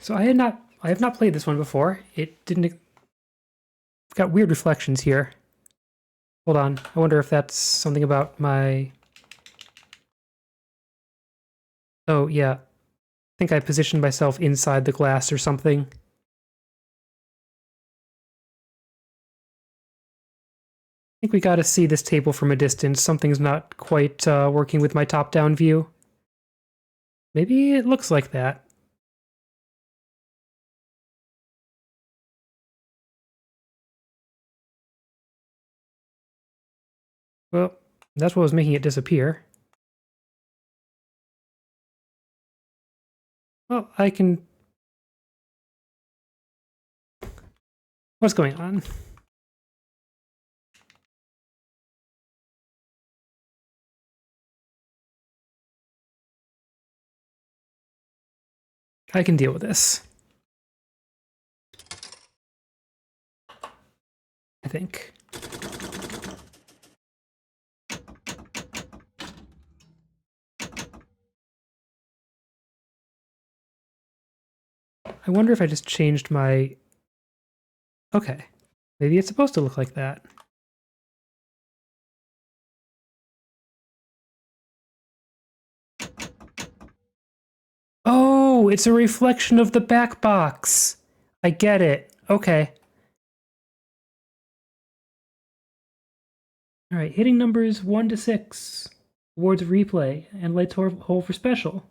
So I have not played this one before. It didn't... Got weird reflections here. Hold on. I wonder if that's something about my... Oh, yeah. I think I positioned myself inside the glass or something. I think we gotta see this table from a distance. Something's not quite working with my top-down view. Maybe it looks like that. Well, that's what was making it disappear. Well, I can... What's going on? I can deal with this. I think. I wonder if I just changed my... Okay. Maybe it's supposed to look like that. Oh, it's a reflection of the back box. I get it. Okay. All right, hitting numbers 1 to 6. Awards of replay and light hole for special.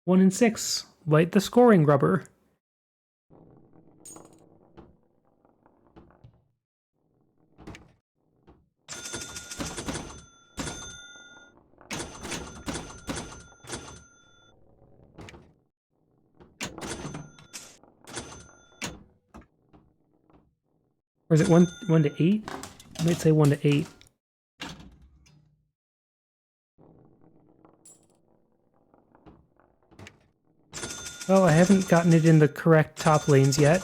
1 and 6. Light the scoring rubber. Or is it 1 to 8? I might say 1 to 8. Well, I haven't gotten it in the correct top lanes yet.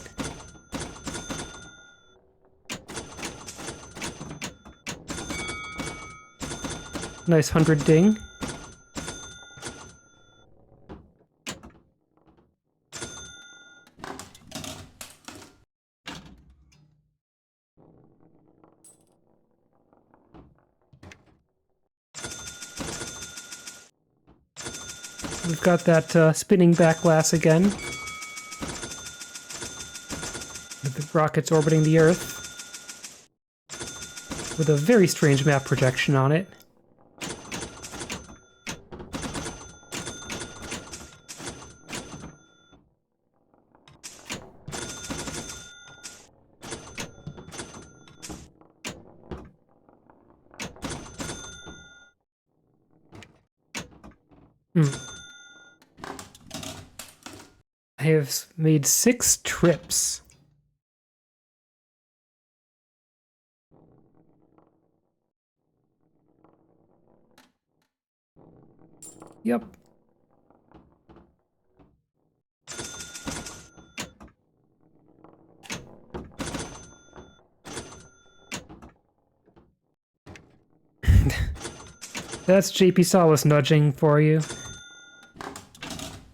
Nice 100 ding. We've got that spinning back glass again. With the rockets orbiting the Earth. With a very strange map projection on it. I have made 6 trips. Yep. That's JP Solace nudging for you.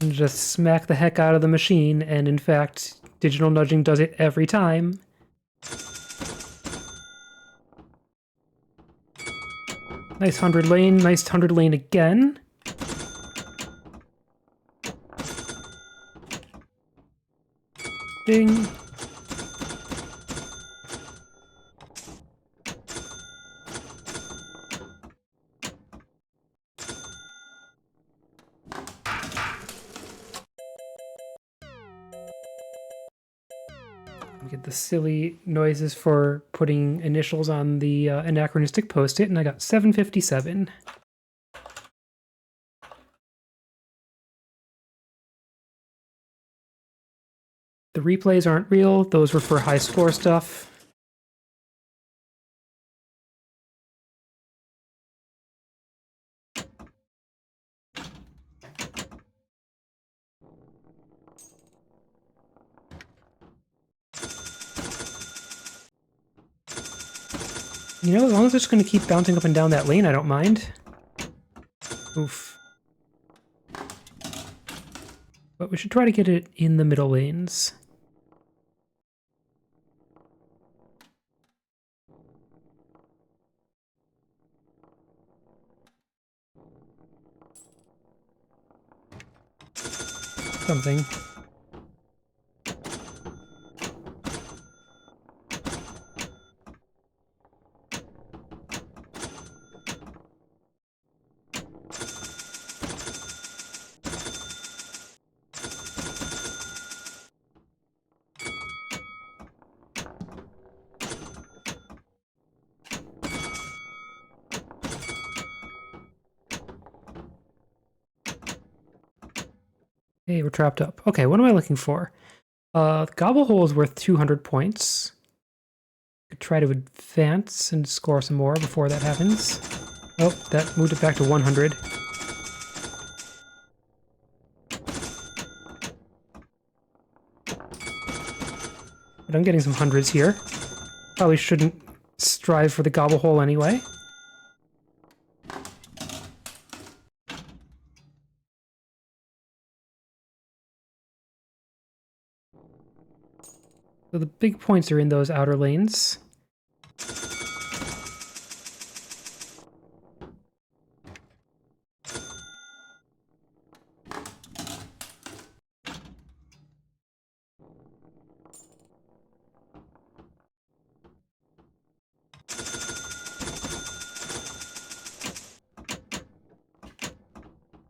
And just smack the heck out of the machine, and in fact, digital nudging does it every time. Nice 100 lane, nice 100 lane again. Ding. Get the silly noises for putting initials on the anachronistic post-it, and I got 757. The replays aren't real, those were for high score stuff. You know, as long as it's going to keep bouncing up and down that lane, I don't mind. Oof. But we should try to get it in the middle lanes. Something. Hey, we're trapped up. Okay, what am I looking for? Gobble Hole is worth 200 points. Could try to advance and score some more before that happens. Oh, that moved it back to 100. But I'm getting some hundreds here. Probably shouldn't strive for the Gobble Hole anyway. So the big points are in those outer lanes.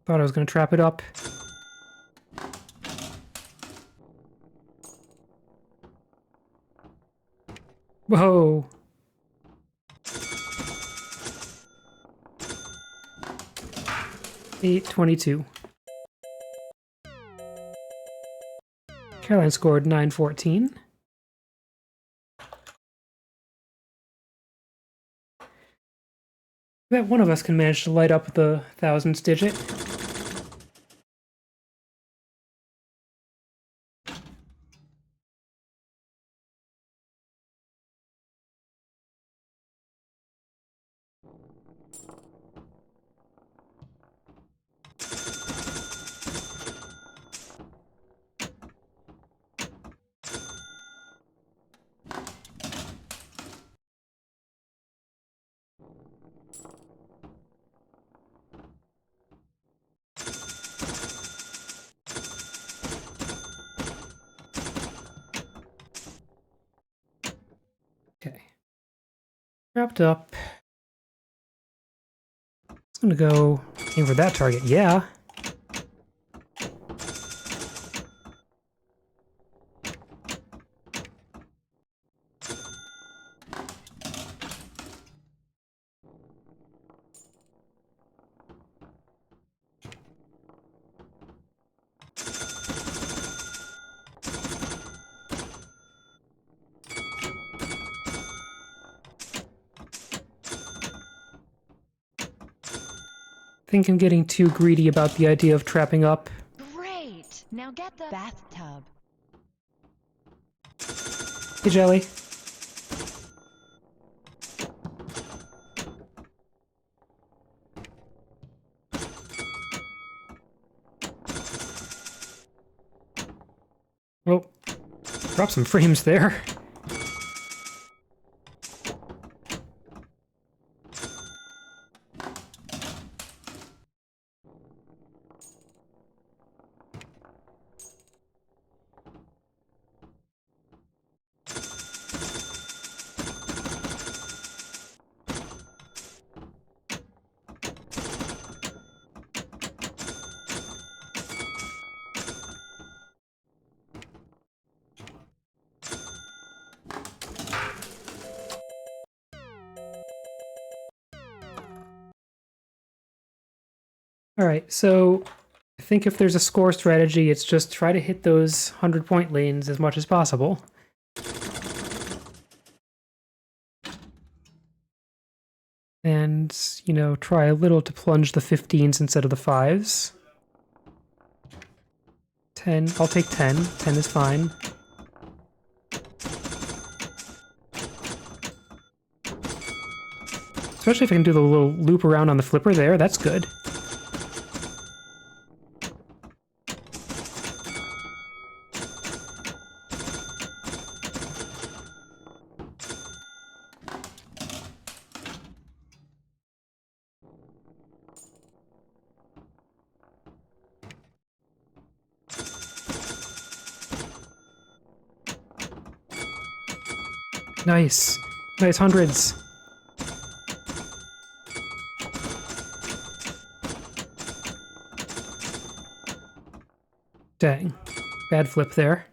Thought I was going to trap it up. Whoa. $822. Caroline scored 914. I bet one of us can manage to light up the thousands digit. Okay. Wrapped up. It's gonna go aim for that target. Yeah. I think I'm getting too greedy about the idea of trapping up. Great! Now get the bathtub. Hey, Jelly. Oh, drop some frames there. Alright, so I think if there's a score strategy, it's just try to hit those 100-point lanes as much as possible. And, you know, try a little to plunge the 15s instead of the 5s. 10, I'll take 10. 10 is fine. Especially if I can do the little loop around on the flipper there, that's good. Nice. Nice hundreds. Dang. Bad flip there.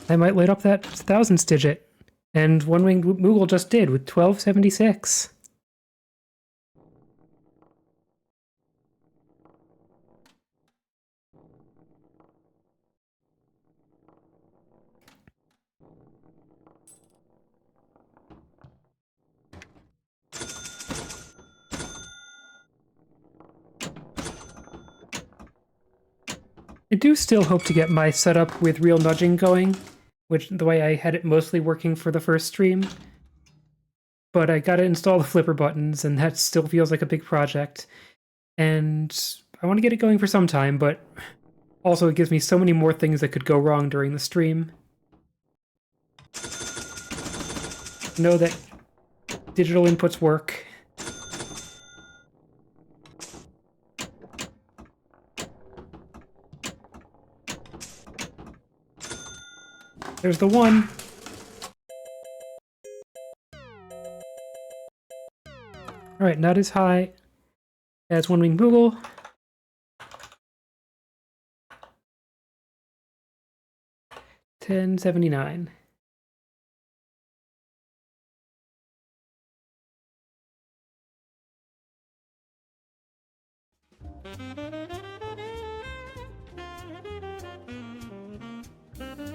I might light up that thousands digit. And One-Winged Moogle just did with 1276. I do still hope to get my setup with real nudging going, which the way I had it mostly working for the first stream. But I gotta install the flipper buttons, and that still feels like a big project. And I want to get it going for some time, but also it gives me so many more things that could go wrong during the stream. Know that digital inputs work. There's the one. Alright, not as high as One-Winged Moogle. $10.79.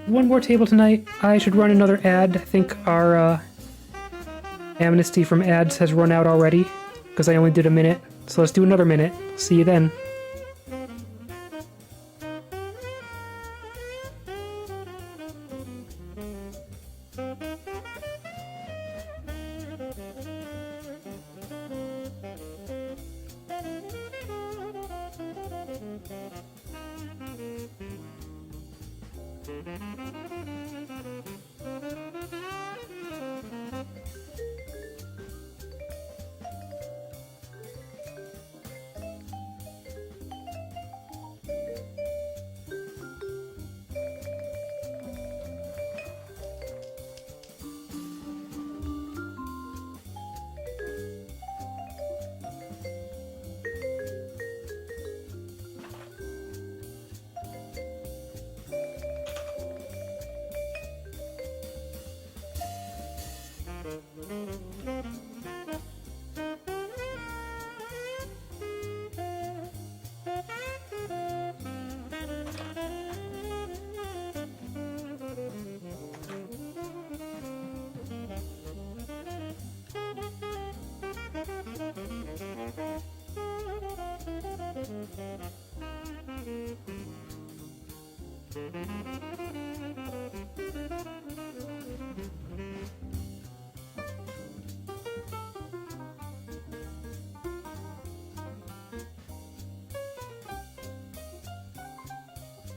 One more table tonight. I should run another ad. I think our amnesty from ads has run out already, because I only did a minute. So let's do another minute. See you then.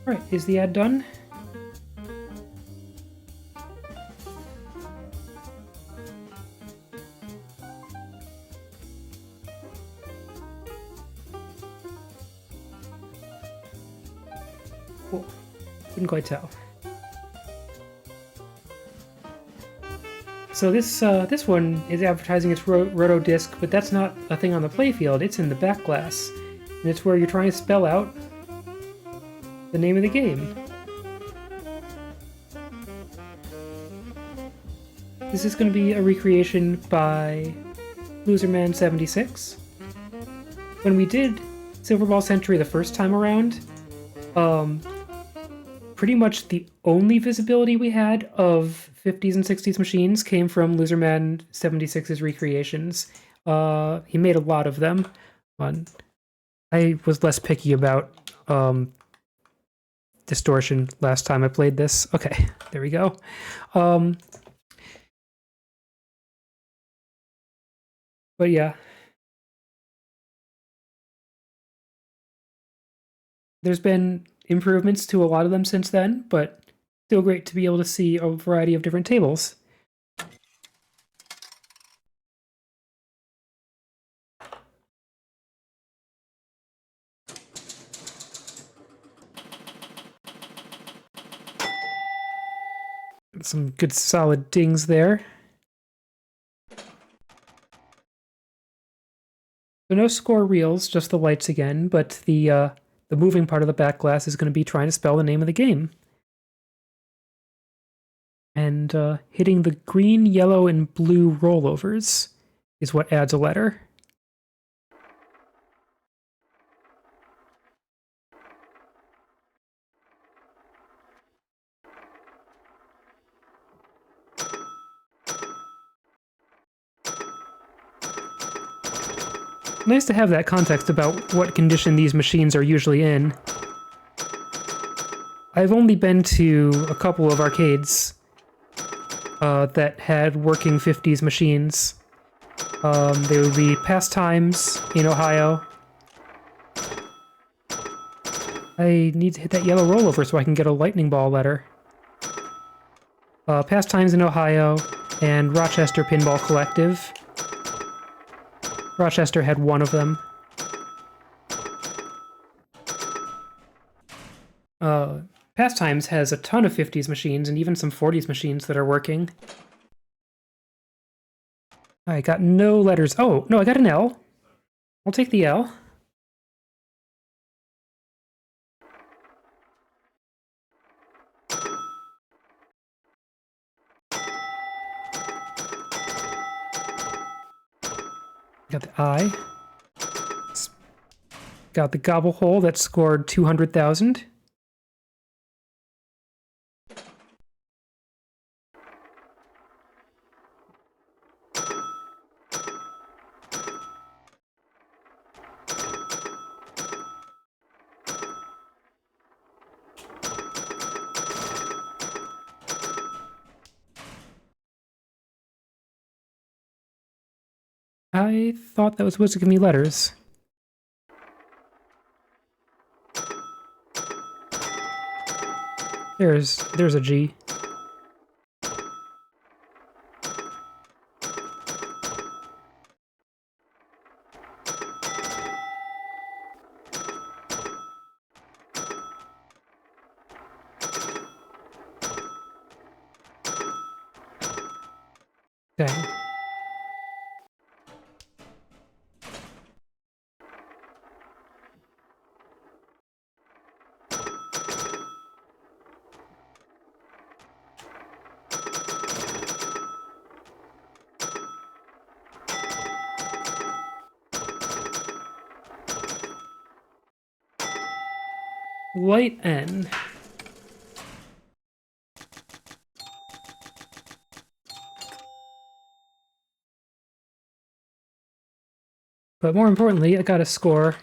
Alright, is the ad done? Cool. Couldn't quite tell. So this one is advertising its roto disc, but that's not a thing on the playfield. It's in the back glass, and it's where you're trying to spell out the name of the game. This is going to be a recreation by Loserman76. When we did Silver Ball Century the first time around, pretty much the only visibility we had of 50s and 60s machines came from Loserman76's recreations. He made a lot of them on I was less picky about distortion last time I played this. Okay, there we go. But yeah. There's been improvements to a lot of them since then, but still great to be able to see a variety of different tables. Some good solid dings there. So no score reels, just the lights again, but the moving part of the back glass is going to be trying to spell the name of the game. And hitting the green, yellow, and blue rollovers is what adds a letter. Nice to have that context about what condition these machines are usually in. I've only been to a couple of arcades that had working 50s machines. They would be Pastimes in Ohio. I need to hit that yellow rollover so I can get a lightning ball letter. Pastimes in Ohio and Rochester Pinball Collective. Rochester had one of them. Pastimes has a ton of 50s machines and even some 40s machines that are working. I got no letters. Oh, no, I got an L. I'll take the L. Got the I. Got the gobble hole that scored 200,000. I thought that was supposed to give me letters. There's a G. Dang. Light N. But more importantly, I got a score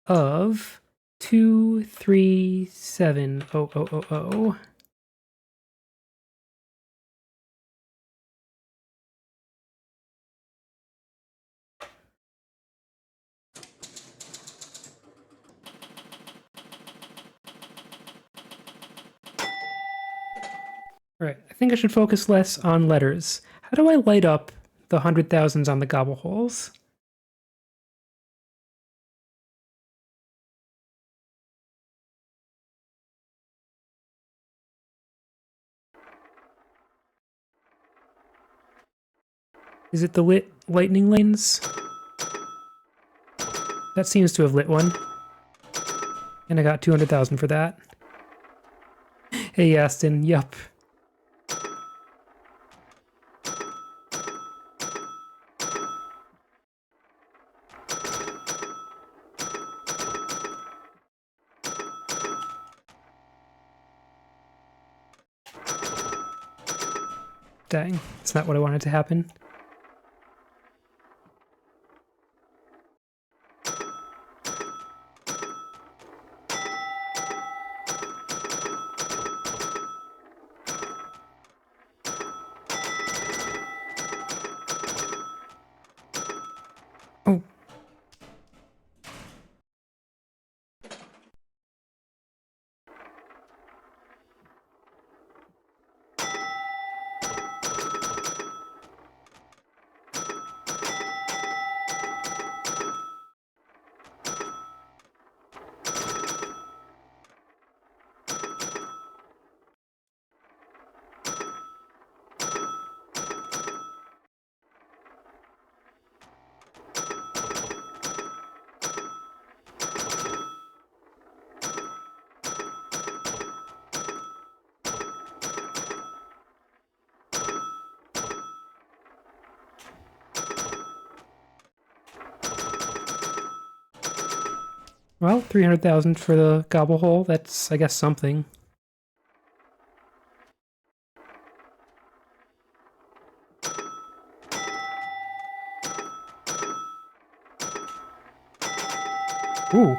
of 2370000. Right, I think I should focus less on letters. How do I light up the 100,000s on the gobble holes? Is it the lit lightning lanes? That seems to have lit one. And I got 200,000 for that. Hey, Aston, yup. Dang, that's not what I wanted to happen. Well, 300,000 for the gobble hole. That's, I guess, something. Ooh.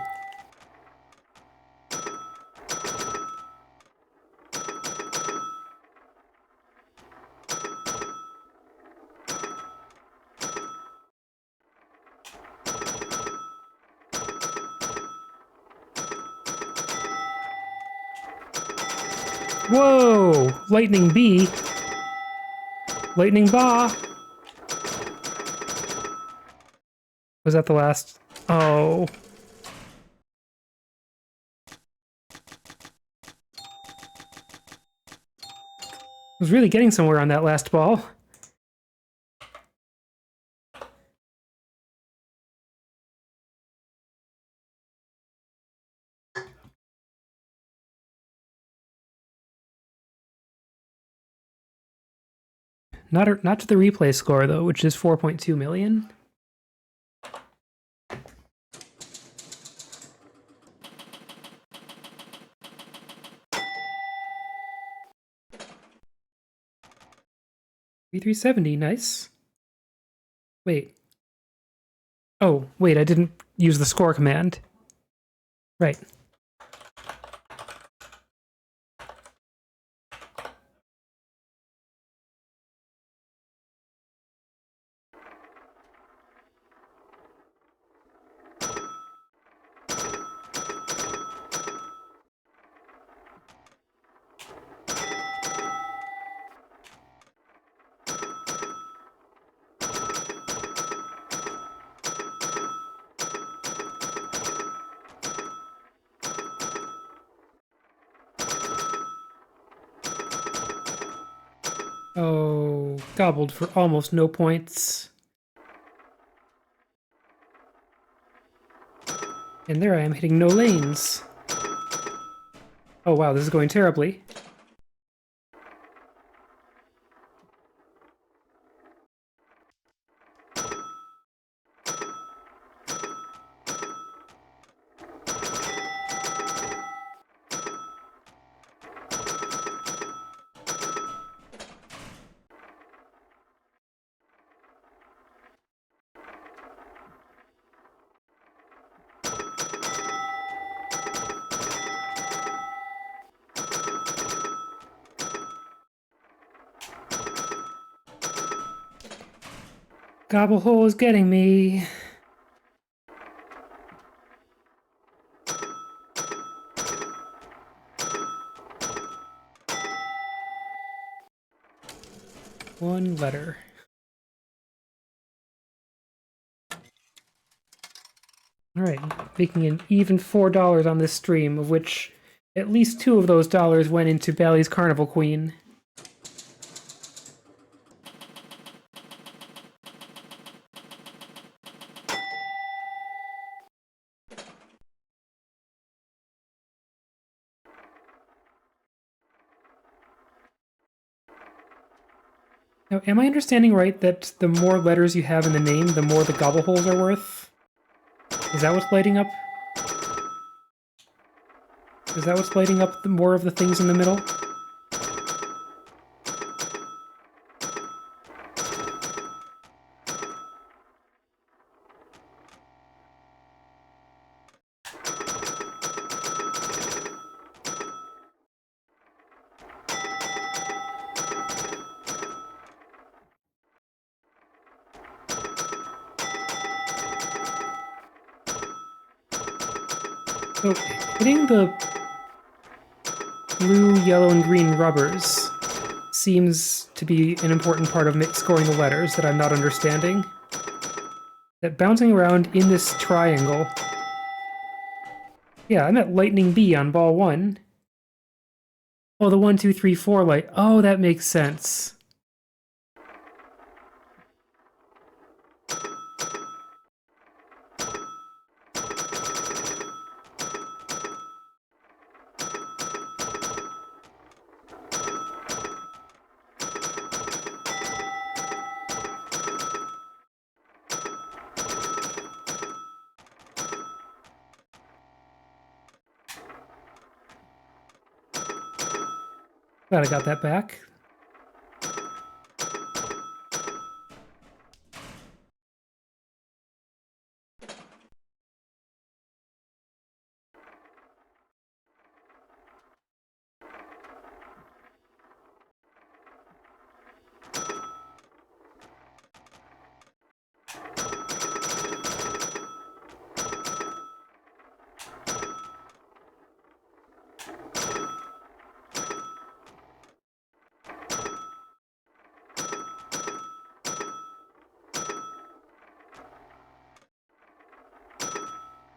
Whoa! Lightning B. Lightning Ba. Was that the last? Oh. Was really getting somewhere on that last ball. Not to the replay score though, which is 4.2 million. $370, nice. Wait. Oh, wait, I didn't use the score command. Right. Oh, gobbled for almost no points. And there I am hitting no lanes. Oh wow, this is going terribly. Gobble hole is getting me. One letter. Alright, making an even $4 on this stream, of which at least 2 of those dollars went into Bally's Carnival Queen. Now, am I understanding right that the more letters you have in the name, the more the gobble holes are worth? Is that what's lighting up? Is that what's lighting up the more of the things in the middle? So, hitting the blue, yellow, and green rubbers seems to be an important part of scoring the letters that I'm not understanding. That bouncing around in this triangle... Yeah, I'm at Lightning B on ball 1. Oh, the 1, 2, 3, 4 light. Oh, that makes sense. Glad I got that back.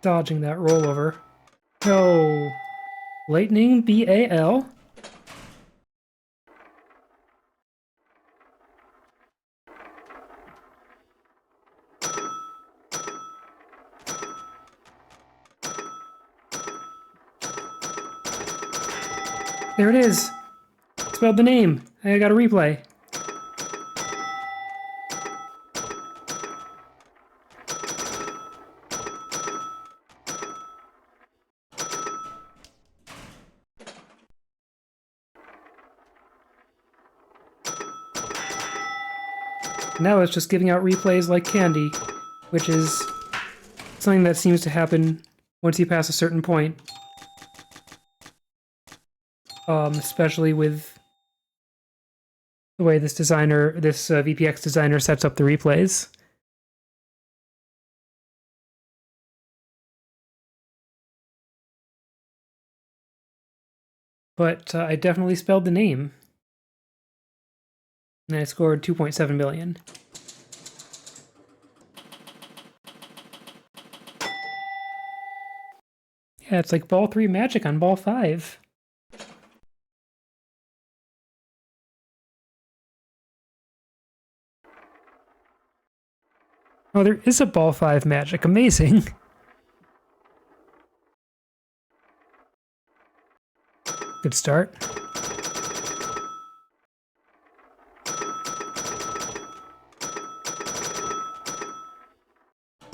Dodging that rollover. No. Lightning BAL. There it is. Spelled the name. I got a replay. Now it's just giving out replays like candy, which is something that seems to happen once you pass a certain point. Especially with the way this VPX designer sets up the replays. But I definitely spelled the name. And I scored 2.7 million. Yeah, it's like ball 3 magic on ball 5. Oh, there is a ball 5 magic. Amazing. Good start.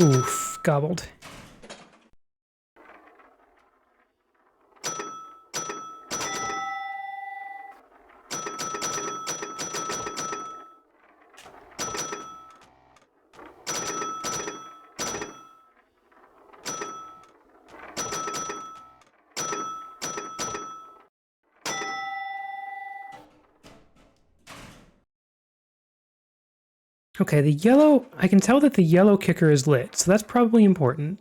Oof, gobbled. Okay, the yellow, I can tell that the yellow kicker is lit, so that's probably important.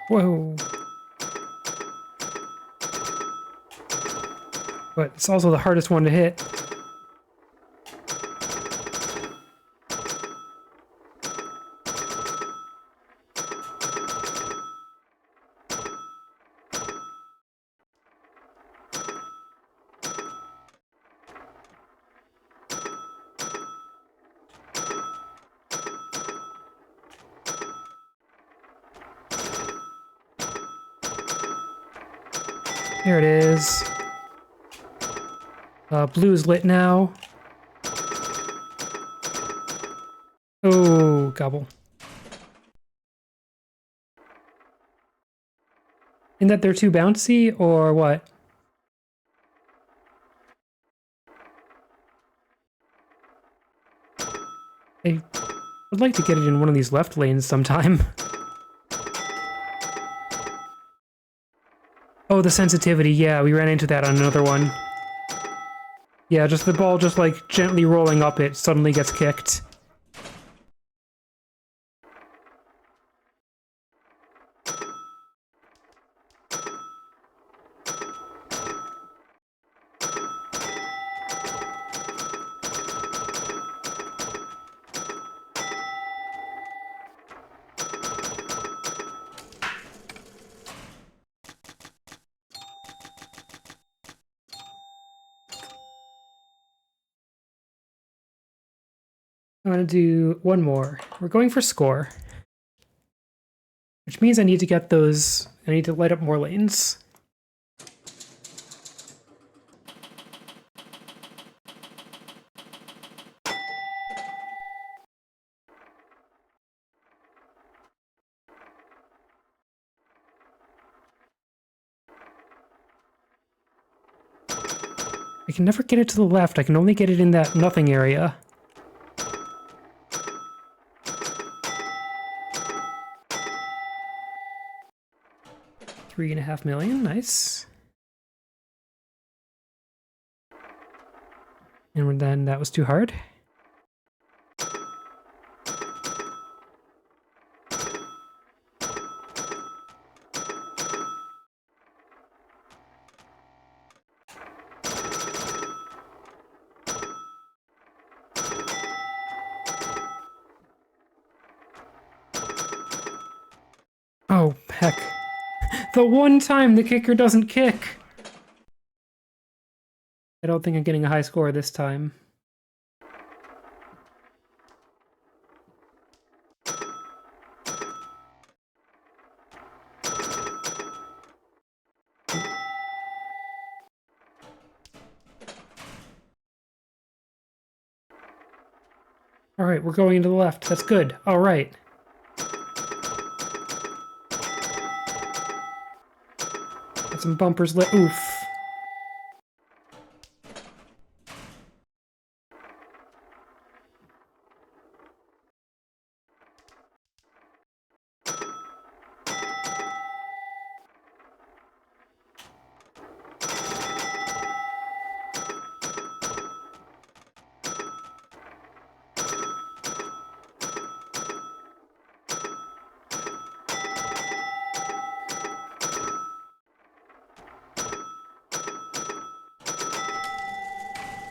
Whoa. But it's also the hardest one to hit. There it is. Blue's lit now. Oh, gobble. In that they're too bouncy, or what? I would like to get it in one of these left lanes sometime. Oh, the sensitivity, yeah, we ran into that on another one. Yeah, just the ball just like gently rolling up it suddenly gets kicked. I'm gonna do one more. We're going for score. Which means I need to get those, I need to light up more lanes. I can never get it to the left. I can only get it in that nothing area. $3.5 million, nice. And then that was too hard. Oh, heck. The one time the kicker doesn't kick! I don't think I'm getting a high score this time. Alright, we're going to the left. That's good. Alright. Got some bumpers lit. Oof.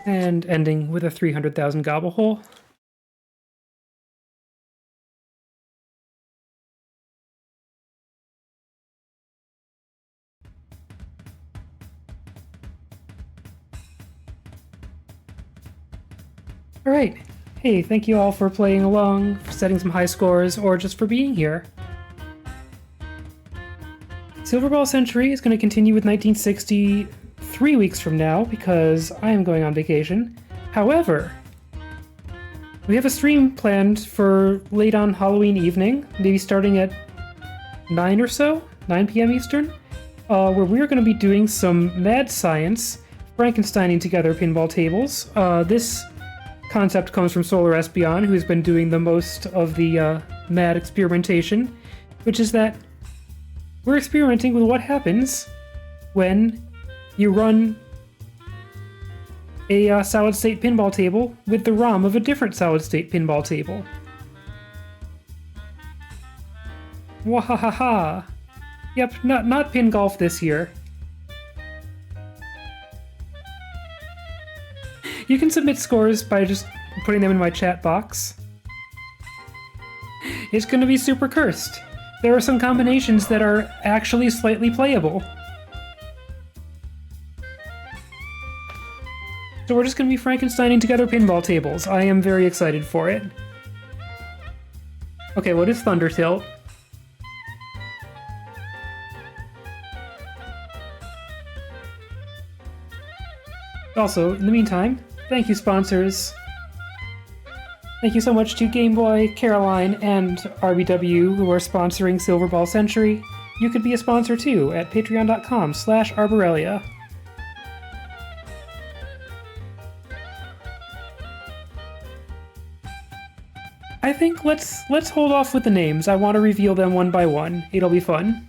And ending with a 300,000 gobble hole. Alright. Hey, thank you all for playing along, for setting some high scores, or just for being here. Silver Ball Century is going to continue with 1960 3 weeks from now, because I am going on vacation. However, we have a stream planned for late on Halloween evening, maybe starting at 9 or so, 9 p.m. Eastern, where we're going to be doing some mad science, Frankensteining together pinball tables. This concept comes from Solar Espion, who's been doing the most of the mad experimentation, which is that we're experimenting with what happens when you run a solid-state pinball table with the ROM of a different solid-state pinball table. Wahahaha! Yep, not pin golf this year. You can submit scores by just putting them in my chat box. It's gonna be super cursed. There are some combinations that are actually slightly playable. So we're just going to be Frankensteining together pinball tables. I am very excited for it. Okay, what is Thunder Tilt? Also, in the meantime, thank you sponsors. Thank you so much to Game Boy, Caroline, and RBW who are sponsoring Silver Ball Century. You could be a sponsor too at patreon.com/Arborelia. I think let's hold off with the names. I want to reveal them one by one. It'll be fun.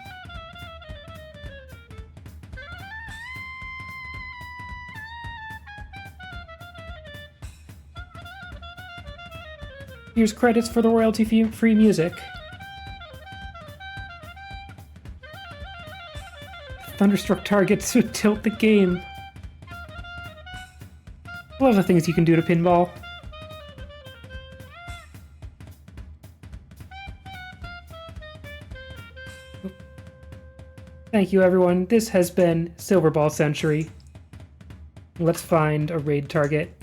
Here's credits for the royalty-free music. Thunderstruck targets would tilt the game. I love the things you can do to pinball. Thank you, everyone. This has been Silver Ball Century. Let's find a raid target.